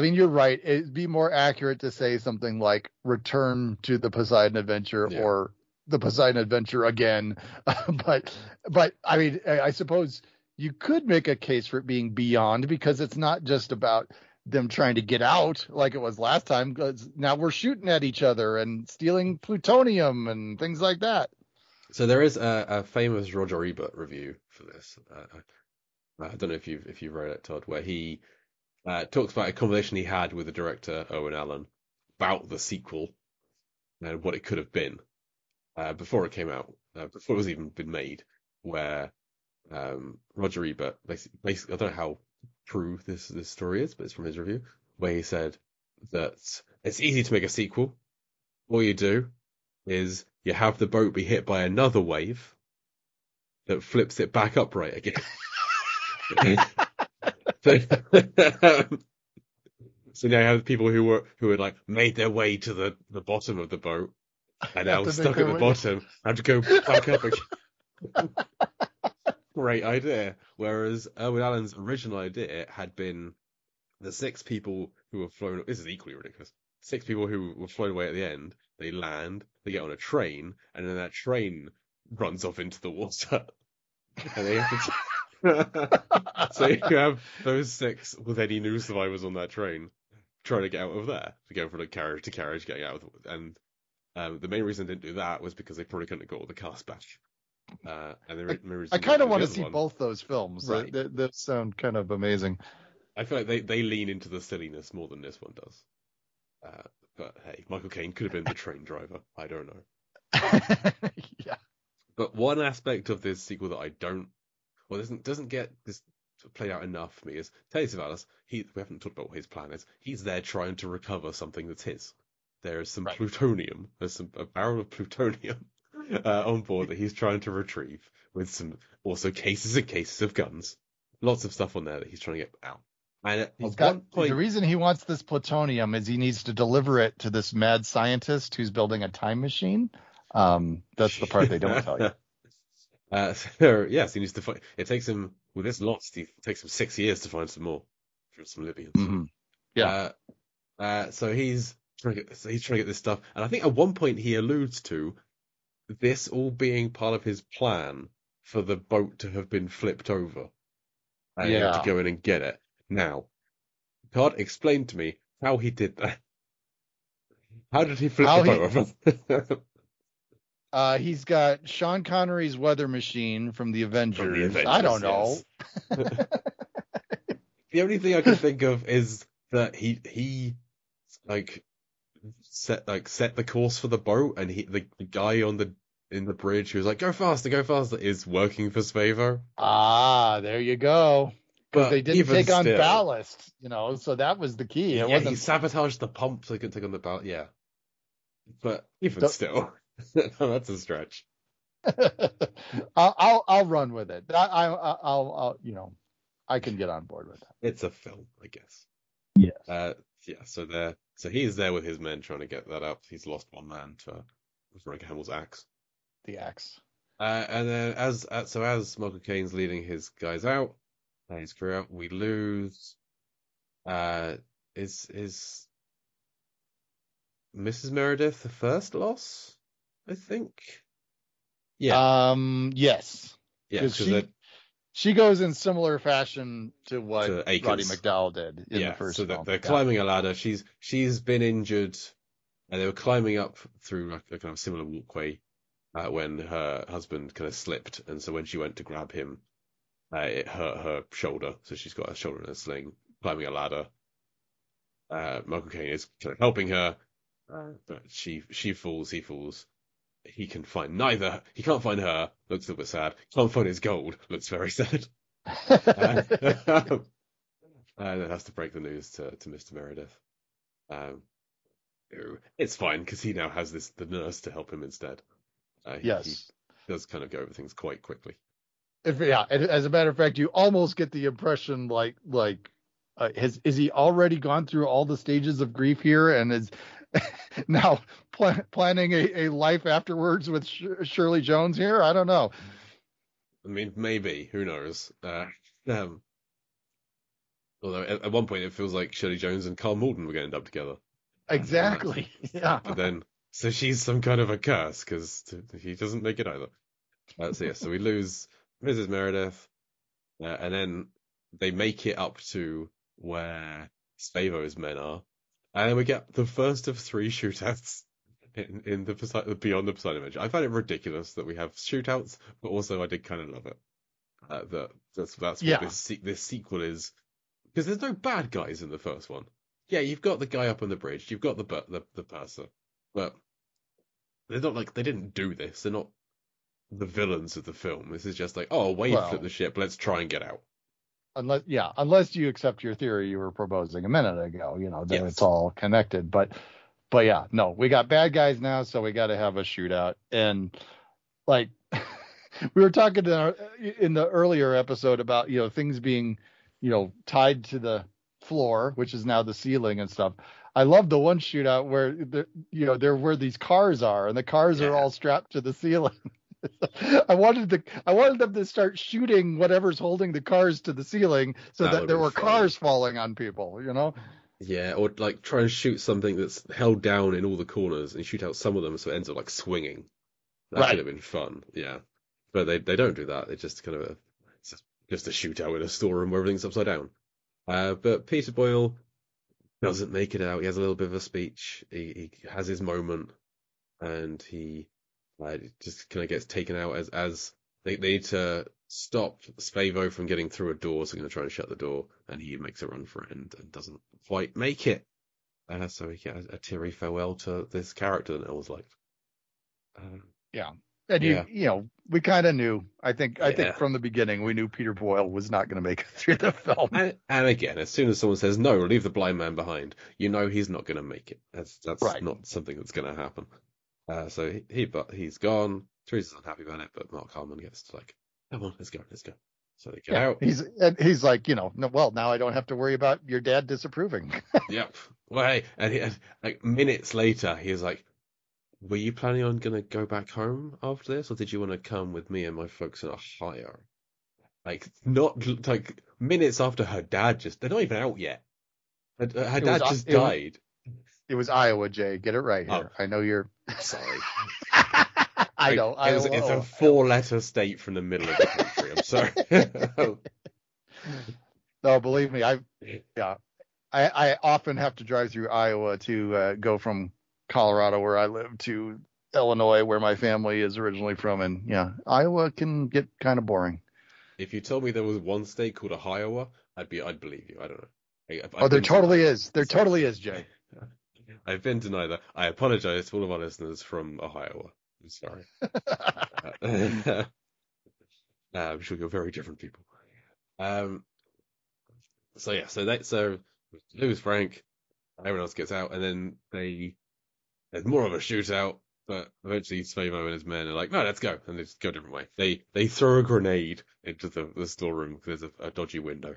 mean, you're right. It'd be more accurate to say something like Return to the Poseidon Adventure or the Poseidon Adventure again. but I mean, I suppose you could make a case for it being Beyond, because it's not just about them trying to get out like it was last time, because now we're shooting at each other and stealing plutonium and things like that.
So there is a famous Roger Ebert review for this. I don't know if you've read it, Todd, where he talks about a conversation he had with the director Owen Allen about the sequel and what it could have been before it came out, before it was even been made. Where Roger Ebert basically, I don't know how true this story is, but it's from his review, where he said that it's easy to make a sequel. All you do is you have the boat be hit by another wave that flips it back upright again. So now you have people who had like made their way to the bottom of the boat and now stuck at the bottom and to go back up again. Great idea. Whereas Owen Allen's original idea had been the 6 people who were flown. This is equally ridiculous. 6 people who were flown away at the end. They land, they get on a train, and then that train runs off into the water. And they have to. So you have those 6 with any new survivors on that train trying to get out of there. To go from like carriage to carriage, getting out of it. And the main reason they didn't do that was because they probably couldn't have got all the cast back. And
I kind of want to see both those films.
Right.
That sound kind of amazing.
I feel like they lean into the silliness more than this one does. But hey, Michael Caine could have been the train driver. I don't know.
Yeah.
But one aspect of this sequel that doesn't get this played out enough for me is Telly Savalas. We haven't talked about what his plan is. He's there trying to recover something that's his. There is some plutonium. There's a barrel of plutonium on board that he's trying to retrieve, with some also cases and cases of guns. Lots of stuff on there that he's trying to get out. And
the reason he wants this plutonium is he needs to deliver it to this mad scientist who's building a time machine. That's the part they don't tell you.
Yes, he needs to find. It takes him, with this lost, it takes him 6 years to find some more from some Libyans.
Mm-hmm. Yeah.
So he's trying to get this stuff, and I think at one point he alludes to this all being part of his plan for the boat to have been flipped over, and to go in and get it. Now, Todd, explain to me how he did that. How did he flip the boat over?
He's got Sean Connery's weather machine from the Avengers. I don't know.
Yes. The only thing I can think of is that he set the course for the boat, and the guy in the bridge who was like, go faster, is working for Svevo.
Ah, there you go. Because they didn't take on ballast, so that was the key.
He sabotaged the pump so he couldn't take on the ballast. Yeah. But even still, that's a stretch.
I'll run with it. I'll I can get on board with that.
It's a film, I guess.
Yes.
So he's there with his men trying to get that up. He's lost one man to Veronica Hamill's axe.
The axe.
And then as Michael Caine's leading his guys out, his crew out, we lose. Is Mrs. Meredith the first loss? I think.
Yeah. Yes.
Yeah,
because she goes in similar fashion to what Roddy McDowall did in the first film.
They're climbing a ladder. She's been injured, and they were climbing up through like a kind of similar walkway when her husband kind of slipped, and so when she went to grab him, it hurt her shoulder. So she's got her shoulder in a sling, climbing a ladder. Michael Caine is kind of helping her, but she falls. He falls. He can't find her, looks a little bit sad. Can't find his gold, looks very sad. And then has to break the news to Mr. Meredith. No, it's fine because he now has the nurse to help him instead. He
Yes.
does kind of go over things quite quickly.
Yeah, as a matter of fact, you almost get the impression is he already gone through all the stages of grief here and is now planning a life afterwards with Shirley Jones here? I don't know.
I mean, maybe, who knows? Um, Although at one point it feels like Shirley Jones and Carl Malden were going to end up together. And that's,
Exactly. Yeah.
but then, so she's some kind of a curse because he doesn't make it either. So yeah, so we lose Mrs. Meredith, and then they make it up to where Spavo's men are, and then we get the first of three shootouts in the Beyond the Poseidon Adventure. I find it ridiculous that we have shootouts, but also I did kind of love it. That's what
Yeah.
this sequel is. Because there's no bad guys in the first one. Yeah, you've got the guy up on the bridge, you've got the purser, but they're not like they didn't do this. They're not the villains of the film. This is just like, oh, Wade flipped the ship. Let's try and get out.
Unless you accept your theory you were proposing a minute ago, that
Yes.
it's all connected. But yeah, no, we got bad guys now, so we got to have a shootout. And like we were talking in the earlier episode about things being tied to the floor, which is now the ceiling and stuff. I love the one shootout where there where these cars are, and the cars are all strapped to the ceiling. I wanted them to start shooting whatever's holding the cars to the ceiling so that there were cars falling on people,
Yeah, or like try and shoot something that's held down in all the corners and shoot out some of them so it ends up like swinging. That could have been fun, yeah. But they don't do that. They just kind of it's just a shootout in a storeroom where everything's upside down. But Peter Boyle doesn't make it out. He has a little bit of a speech. He has his moment, and he just kind of gets taken out as they need to stop Spavo from getting through a door. So they're going to try and shut the door, and he makes a run for it and doesn't quite make it. So we get a teary farewell to this character that I always liked.
Yeah. And we kind of knew. I think from the beginning we knew Peter Boyle was not going to make it through the film.
And again, as soon as someone says no, leave the blind man behind, he's not going to make it. That's
right.
Not something that's going to happen. So he's gone. Teresa's unhappy about it, but Mark Harmon gets to like, come on, let's go. So they get out.
He's like, no, well, now I don't have to worry about your dad disapproving.
Yep. Well, hey, and like minutes later, he was like, were you planning on going to go back home after this, or did you want to come with me and my folks in Ohio? Like, not like minutes after her dad they're not even out yet. Her dad just died.
It was Iowa, Jay. Get it right here. I know you're
sorry.
I know.
It's a 4-letter state from the middle of the country. I'm sorry.
No, believe me, I often have to drive through Iowa to go from Colorado, where I live, to Illinois, where my family is originally from, and Iowa can get kind of boring.
If you told me there was one state called Iowa, I'd believe you. I don't know.
There totally is. There totally is, Jay.
I've been to neither. I apologize to all of our listeners from Ohio. I'm sorry. I'm sure you're very different people. So lose Frank. Everyone else gets out, and then there's more of a shootout. But eventually, Spavo and his men are like, "No, let's go," and they just go a different way. They throw a grenade into the storeroom because there's a dodgy window,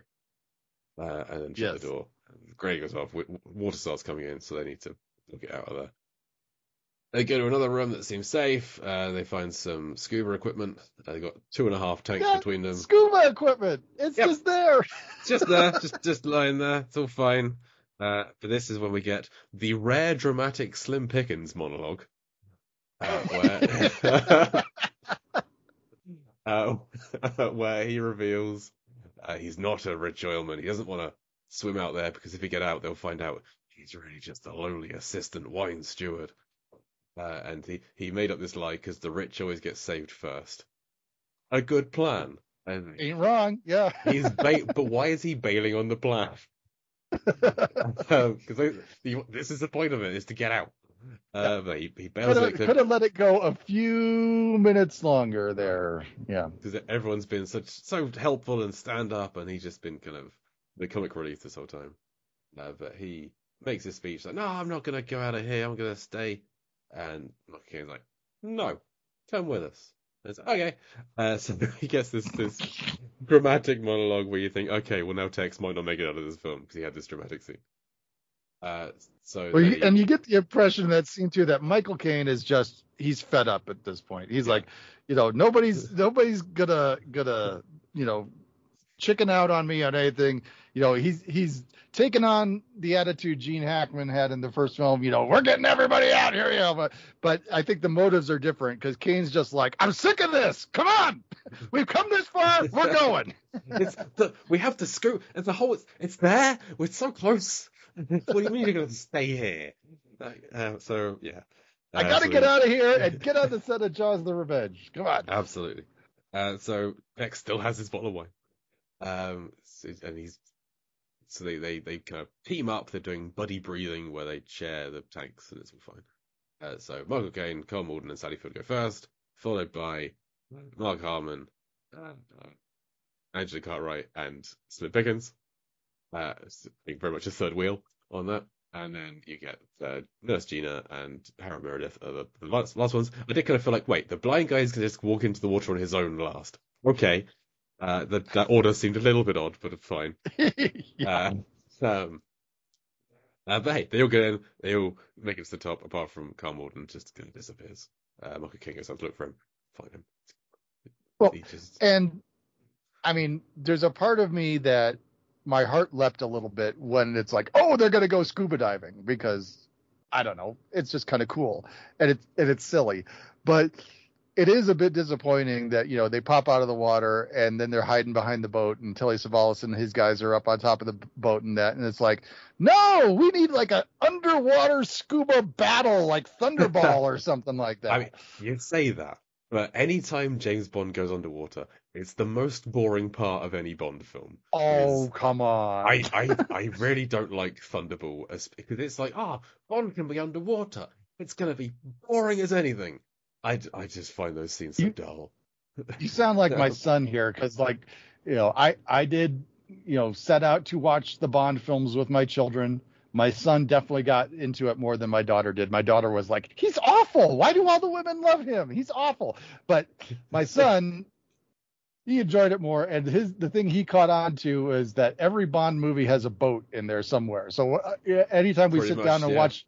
and then shut the door. The grenade goes off. Water starts coming in, so they need to get out of there. They go to another room that seems safe. They find some scuba equipment. They got 2.5 tanks between them.
Scuba equipment. It's just there.
It's just there, just lying there. It's all fine. But this is when we get the rare dramatic Slim Pickens monologue. Where he reveals he's not a rich oilman. He doesn't want to swim out there because if he get out, they'll find out he's really just a lowly assistant wine steward. And he made up this lie because the rich always get saved first. A good plan.
Ain't wrong, yeah.
But why is he bailing on the plan? Because this is the point of it, is to get out. But he bails it.
Could have let it go a few minutes longer there. Yeah.
Because everyone's been so helpful and stand up, and he's just been kind of the comic relief this whole time. But he makes his speech like, no, I'm not gonna go out of here. I'm gonna stay. And Michael Caine's like, no, come with us. And it's okay. So he gets this dramatic monologue where you think, okay, well now Tex might not make it out of this film because he had this dramatic scene. Uh, so
Well,
they,
and you get the impression in that scene too that Michael Caine is just he's fed up at this point. He's
yeah,
like, nobody's gonna chicken out on me on anything. He's taken on the attitude Gene Hackman had in the first film. We're getting everybody out here. But I think the motives are different because Caine's just like, I'm sick of this. Come on, we've come this far. We're going.
we have to scoot. It's there. We're so close. What do you mean you're going to stay here? So yeah,
I got to get out of here and get on the set of Jaws: The Revenge. Come on.
Absolutely. So Beck still has his bottle of wine. So they kind of team up. They're doing buddy breathing where they share the tanks, and it's all fine. So Michael Caine, Carl Malden, and Sally Field go first, followed by Mark Harmon, Angela Cartwright, and Smith Pickens. Being very much a third wheel on that. And then you get Nurse Gina and Harold Meredith are the last ones. I did kind of feel like, wait, the blind guy is going to just walk into the water on his own last. Okay. That order seemed a little bit odd, but fine.
Yeah.
But hey, they all get in, they all make it to the top, apart from Carl Malden, just kind of disappears. Michael King goes out to look for him, find him.
Well, and I mean, there's a part of me that my heart leapt a little bit when it's like, oh, they're going to go scuba diving because I don't know. It's just kind of cool. And it's silly, but it is a bit disappointing that, they pop out of the water and then they're hiding behind the boat and Telly Savalas and his guys are up on top of the boat and that. And it's like, no, we need like an underwater scuba battle, like Thunderball or something like that.
I mean, you'd say that, but anytime James Bond goes underwater, it's the most boring part of any Bond film.
Oh, come on.
I really don't like Thunderball because it's like, Bond can be underwater. It's going to be boring as anything. I just find those scenes so dull.
You sound like my son here because, I did, set out to watch the Bond films with my children. My son definitely got into it more than my daughter did. My daughter was like, he's awful. Why do all the women love him? He's awful. But my son, he enjoyed it more. And the thing he caught on to is that every Bond movie has a boat in there somewhere. So anytime we sit down and watch,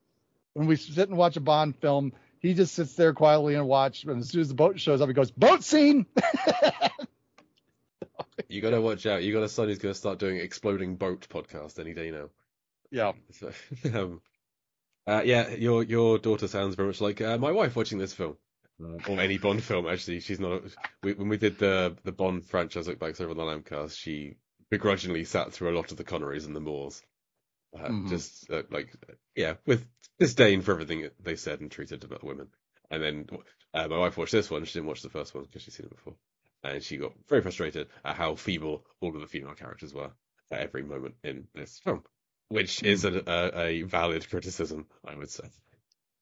when we sit and watch a Bond film, he just sits there quietly and watch. And as soon as the boat shows up, he goes, boat scene.
You got to watch out. You got a son who's going to start doing exploding boat podcast any day now.
Yeah.
So, your daughter sounds very much like my wife watching this film. Or any Bond film, actually. She's not. When we did the Bond franchise look back over the Lambcast, she begrudgingly sat through a lot of the Connerys and the Moores. Just with disdain for everything they said and treated about women. And then my wife watched this one. She didn't watch the first one because she's seen it before. And she got very frustrated at how feeble all of the female characters were at every moment in this film, which is a valid criticism, I would say.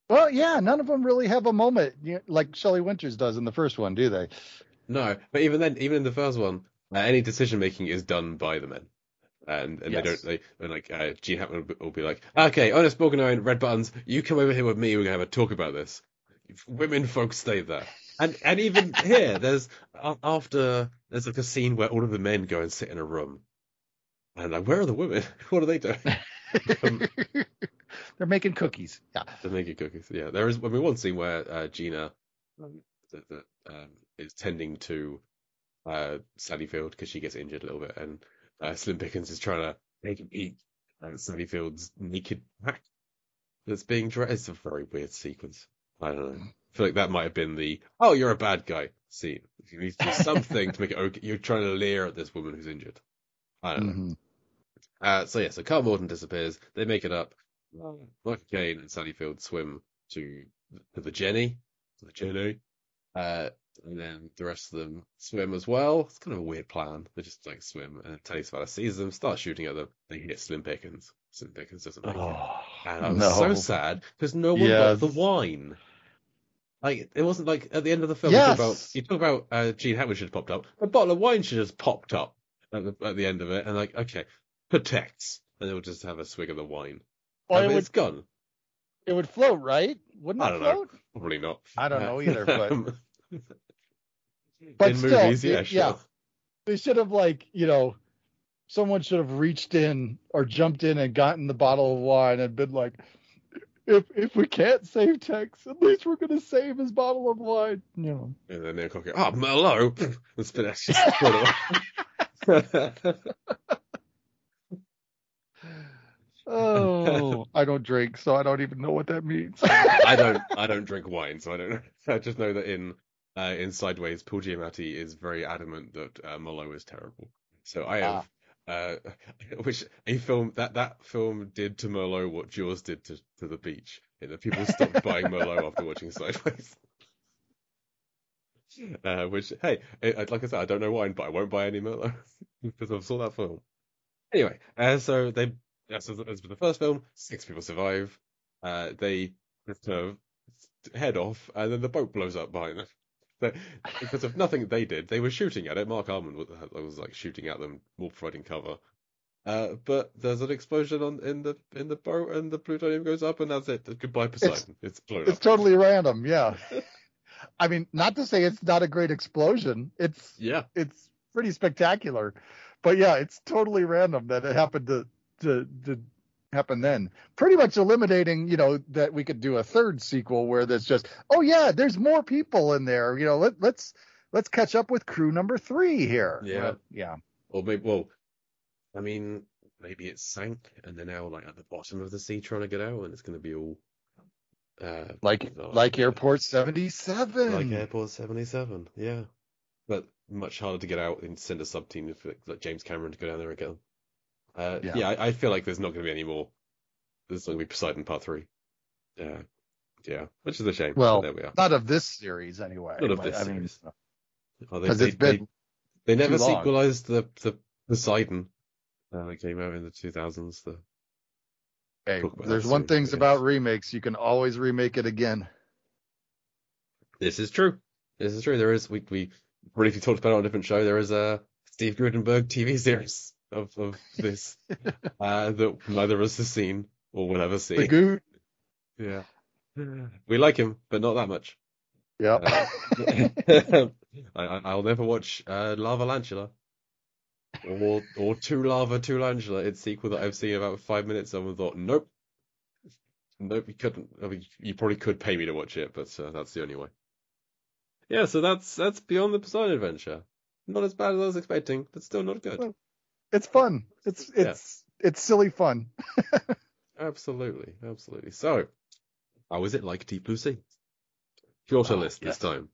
Well, yeah, none of them really have a moment like Shelley Winters does in the first one, do they?
No, but even then, even in the first one, any decision making is done by the men. And yes. Gene Hackman will be like, okay, Ernest Borgnine, Red Buttons, you come over here with me, we're going to have a talk about this. Women folks stay there. And even here, there's like a scene where all of the men go and sit in a room. And like, where are the women? What are they doing?
They're making cookies. Yeah.
They're making cookies. Yeah. There is one scene where Gina is tending to Sally Field because she gets injured a little bit, and Slim Pickens is trying to make him eat Sally Field's naked back that's being dressed. It's a very weird sequence. I don't know. I feel like that might have been the you're a bad guy scene. You need to do something to make it okay. You're trying to leer at this woman who's injured. I don't know. So Carl Malden disappears. They make it up. Michael Caine and Sally Field swim to the Jenny. And then the rest of them swim as well. It's kind of a weird plan. They just swim, and Telly Savalas sees them, starts shooting at them. They hit Slim Pickens. Slim Pickens doesn't make it. And I was so sad because no one got the wine. Like, it wasn't like at the end of the film, you talk about Gene Hackman should have popped up. A bottle of wine should have just popped up at the end of it, and okay, protects, and they'll just have a swig of the wine.
Well,
But it's gone.
it would float, right? Wouldn't
I
it
don't know.
float?
Probably not.
I don't know either, but
in
still,
movies, yeah, sure.
they should have someone should have reached in or jumped in and gotten the bottle of wine and been like, if we can't save Tex, at least we're gonna save his bottle of wine.
And then they're cooking, Merlot! And spit it, just throw it away.
Oh, I don't drink, so I don't even know what that means.
I don't drink wine, so I don't know. I just know that in Sideways, Paul Giamatti is very adamant that Merlot is terrible. So I have which a film that film did to Merlot what Jaws did to the beach. People stopped buying Merlot after watching Sideways. Which, hey, like I said, I don't know wine, but I won't buy any Merlot because I saw that film. Anyway, so as with the first film, 6 people survive. They kind of head off, and then the boat blows up behind them. So, because of nothing they did, they were shooting at it. Mark Harmon was like shooting at them, more providing cover. But there's an explosion in the boat, and the plutonium goes up, and that's it. Goodbye, Poseidon. It's blown up.
It's totally random, yeah. I mean, not to say it's not a great explosion. It's pretty spectacular, but yeah, it's totally random that it happened to happen then. Pretty much eliminating, that we could do a third sequel where there's just, oh yeah, there's more people in there. Let's catch up with crew number 3 here.
Yeah,
yeah.
Or I mean, maybe it sank and they're now like at the bottom of the sea trying to get out, and it's going to be all
like Airport 77.
Like Airport 77, yeah. But much harder to get out and send a sub team for like James Cameron to go down there and get them. Yeah, I feel like there's not going to be any more. There's not going to be Poseidon Part 3. Yeah, which is a shame.
Well,
there we are.
Not of this series anyway.
Not of this series.
Because it's been
they never
too long.
sequelized the Poseidon that came out in the 2000s.
Hey, there's one thing about remakes. You can always remake it again.
This is true. There is, we briefly talked about it on a different show. There is a Steve Gutenberg TV series of this that neither of us has seen or will ever see.
The Goot.
Yeah. We like him, but not that much.
Yeah.
I'll never watch Lava Lantula or Two Lava, Two Lantula. It's a sequel that I've seen about 5 minutes of and thought, nope, you couldn't. I mean, you probably could pay me to watch it, but that's the only way. Yeah, so that's Beyond the Poseidon Adventure. Not as bad as I was expecting, but still not good.
Well, it's fun. It's silly fun.
Absolutely. So, how is it like Deep Blue Sea? Shorter list this time.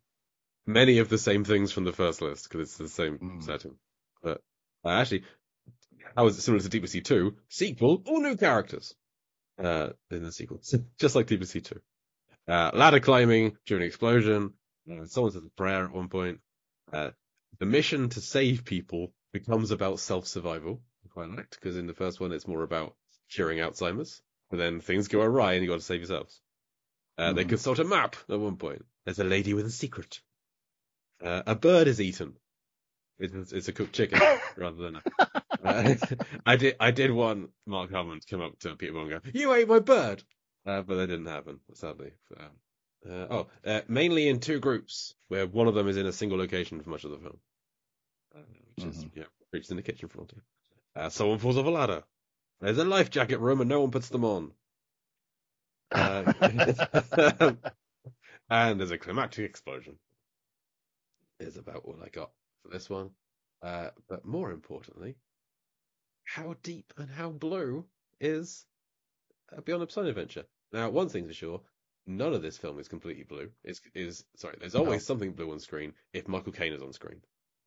Many of the same things from the first list because it's the same setting. But actually, how is it similar to Deep Blue Sea 2? Sequel, all new characters in the sequel, just like Deep Blue Sea 2. Ladder climbing during an explosion. Someone says a prayer at one point. The mission to save people becomes about self-survival. I quite liked, because in the first one it's more about curing Alzheimer's, but then things go awry and you got to save yourselves. They consult a map at one point. There's a lady with a secret. A bird is eaten. It's a cooked chicken rather than I did want Mark Hammond come up to Peter Bond and go, "You ate my bird," but that didn't happen, sadly. Mainly in 2 groups, where one of them is in a single location for much of the film, which is preached in the kitchen for all. Someone falls off a ladder. There's a life jacket room and no one puts them on. And there's a climactic explosion. Is about all I got for this one. But more importantly, how deep and how blue is Beyond the Poseidon Adventure? Now, one thing's for sure, none of this film is completely blue. There's always something blue on screen if Michael Caine is on screen.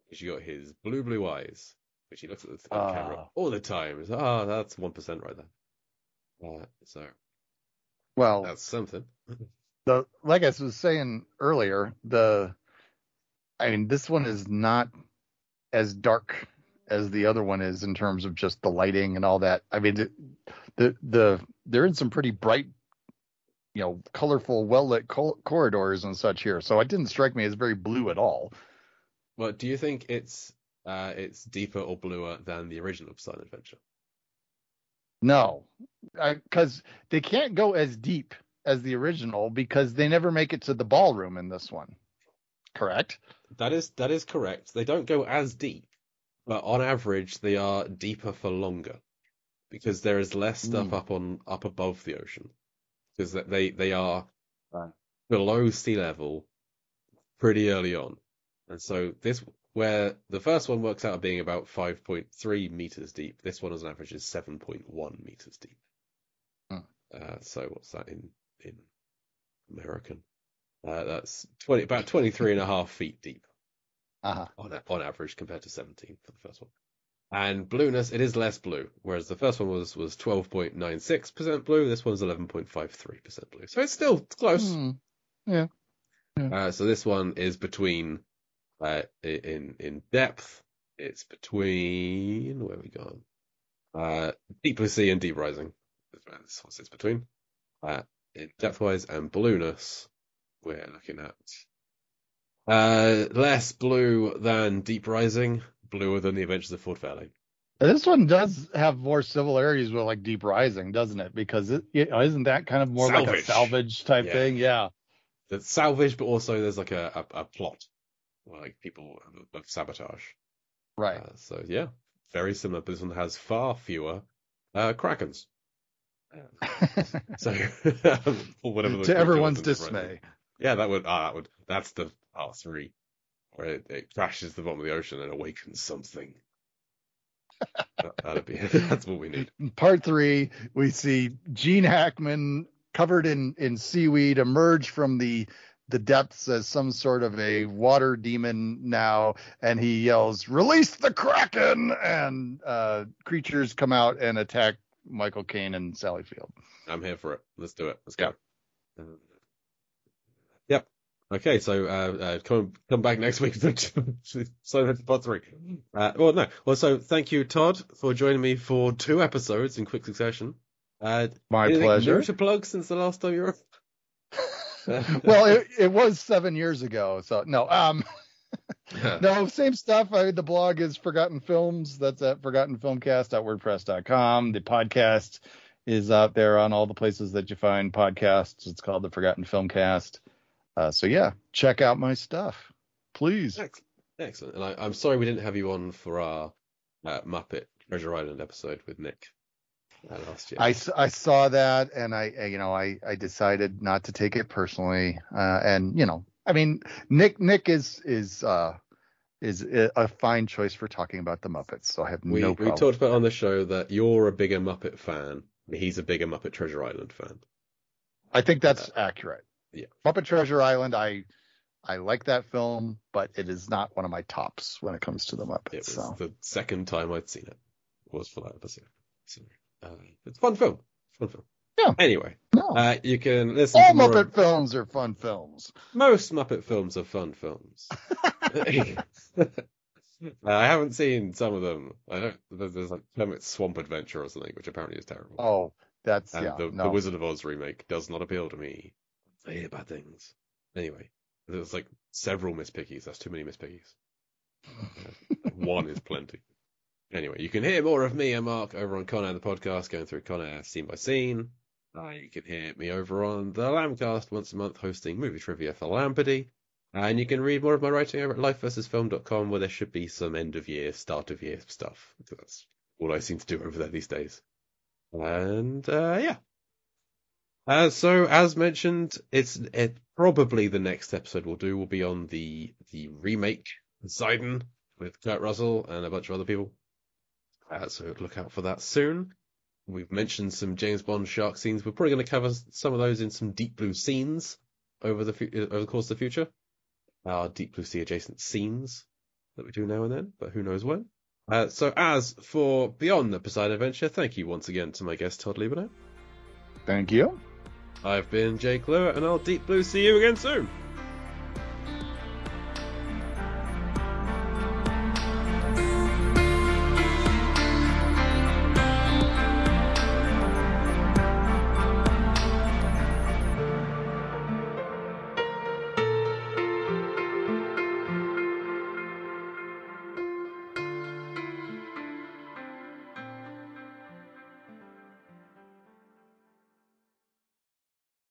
Because you got his blue eyes, which he looks at the camera all the time. That's 1% right there.
Well,
that's something.
Like I was saying earlier, this one is not as dark as the other one is in terms of just the lighting and all that. I mean, they're in some pretty bright, colorful, well-lit corridors and such here. So it didn't strike me as very blue at all.
Well, do you think it's deeper or bluer than the original Poseidon Adventure?
No, because they can't go as deep as the original because they never make it to the ballroom in this one. Correct?
That is correct. They don't go as deep, but on average they are deeper for longer because there is less stuff up above the ocean because they are below sea level pretty early on, and so this where the first one works out being about 5.3 meters deep. This one, as an average, is 7.1 meters deep. So what's that in American? That's about 23.5 feet deep on average compared to 17 for the first one. And blueness, it is less blue, whereas the first one was 12.96% blue. This one's 11.53% blue. So it's still close.
Yeah.
So this one is between in depth. It's between where are we gone? Deep blue sea and deep rising. That's what it's between. In depth wise and blueness, we're looking at less blue than Deep Rising, bluer than The Adventures of Ford Fairlane.
This one does have more similarities with like Deep Rising, doesn't it? Because isn't that kind of more
Salvage.
like a salvage type thing? Yeah.
It's salvage, but also there's like a plot, like people of sabotage.
Right.
So yeah, very similar. But this one has far fewer krakens. So whatever
to everyone's dismay.
Yeah, that's the part 3 where it crashes to the bottom of the ocean and awakens something. That's what we need.
Part 3, we see Gene Hackman covered in seaweed emerge from the depths as some sort of a water demon now, and he yells, "Release the Kraken!" and creatures come out and attack Michael Caine and Sally Field.
I'm here for it. Let's do it. Let's go. Yep. Okay, so come back next week for part 3. So thank you, Todd, for joining me for 2 episodes in quick succession.
My pleasure.
New to plug since the last time you were.
Well, it was 7 years ago, so no. No, same stuff. The blog is Forgotten Films. That's at forgottenfilmcast.wordpress.com. The podcast is out there on all the places that you find podcasts. It's called the Forgotten Filmcast. So yeah, check out my stuff, please.
Excellent. And I'm sorry we didn't have you on for our Muppet Treasure Island episode with Nick last year.
I saw that, and I decided not to take it personally. And I mean, Nick is a fine choice for talking about the Muppets, so I have no problem.
We talked about on the show that you're a bigger Muppet fan. He's a bigger Muppet Treasure Island fan.
I think that's accurate.
Yeah.
Muppet Treasure Island, I like that film, but it is not one of my tops when it comes to the Muppets.
It was the second time I'd seen it was for that episode. So, it's a fun film.
Yeah.
Anyway, you can listen
all
to more
Muppet films are fun films.
Most Muppet films are fun films. I haven't seen some of them. There's like Kermit's Swamp Adventure or something, which apparently is terrible.
Oh, that's
the Wizard of Oz remake does not appeal to me. I hear bad things. Anyway, there's like several Miss Piggies. That's too many Miss Piggies. One is plenty. Anyway, you can hear more of me and Mark over on Con Air the podcast, going through Con Air scene by scene. You can hear me over on the Lambcast once a month, hosting movie trivia for Lampardy. And you can read more of my writing over at lifeversusfilm.com, where there should be some end of year, start of year stuff. That's all I seem to do over there these days. And yeah. So as mentioned, it probably the next episode we'll do will be on the remake Poseidon with Kurt Russell and a bunch of other people. So look out for that soon. We've mentioned some James Bond shark scenes. We're probably going to cover some of those in some Deep Blue scenes over the course of the future. Our Deep Blue Sea adjacent scenes that we do now and then, but who knows when. So as for Beyond the Poseidon Adventure, thank you once again to my guest Todd Liebernow.
Thank you.
I've been Jake Lewis, and I'll Deep Blue see you again soon.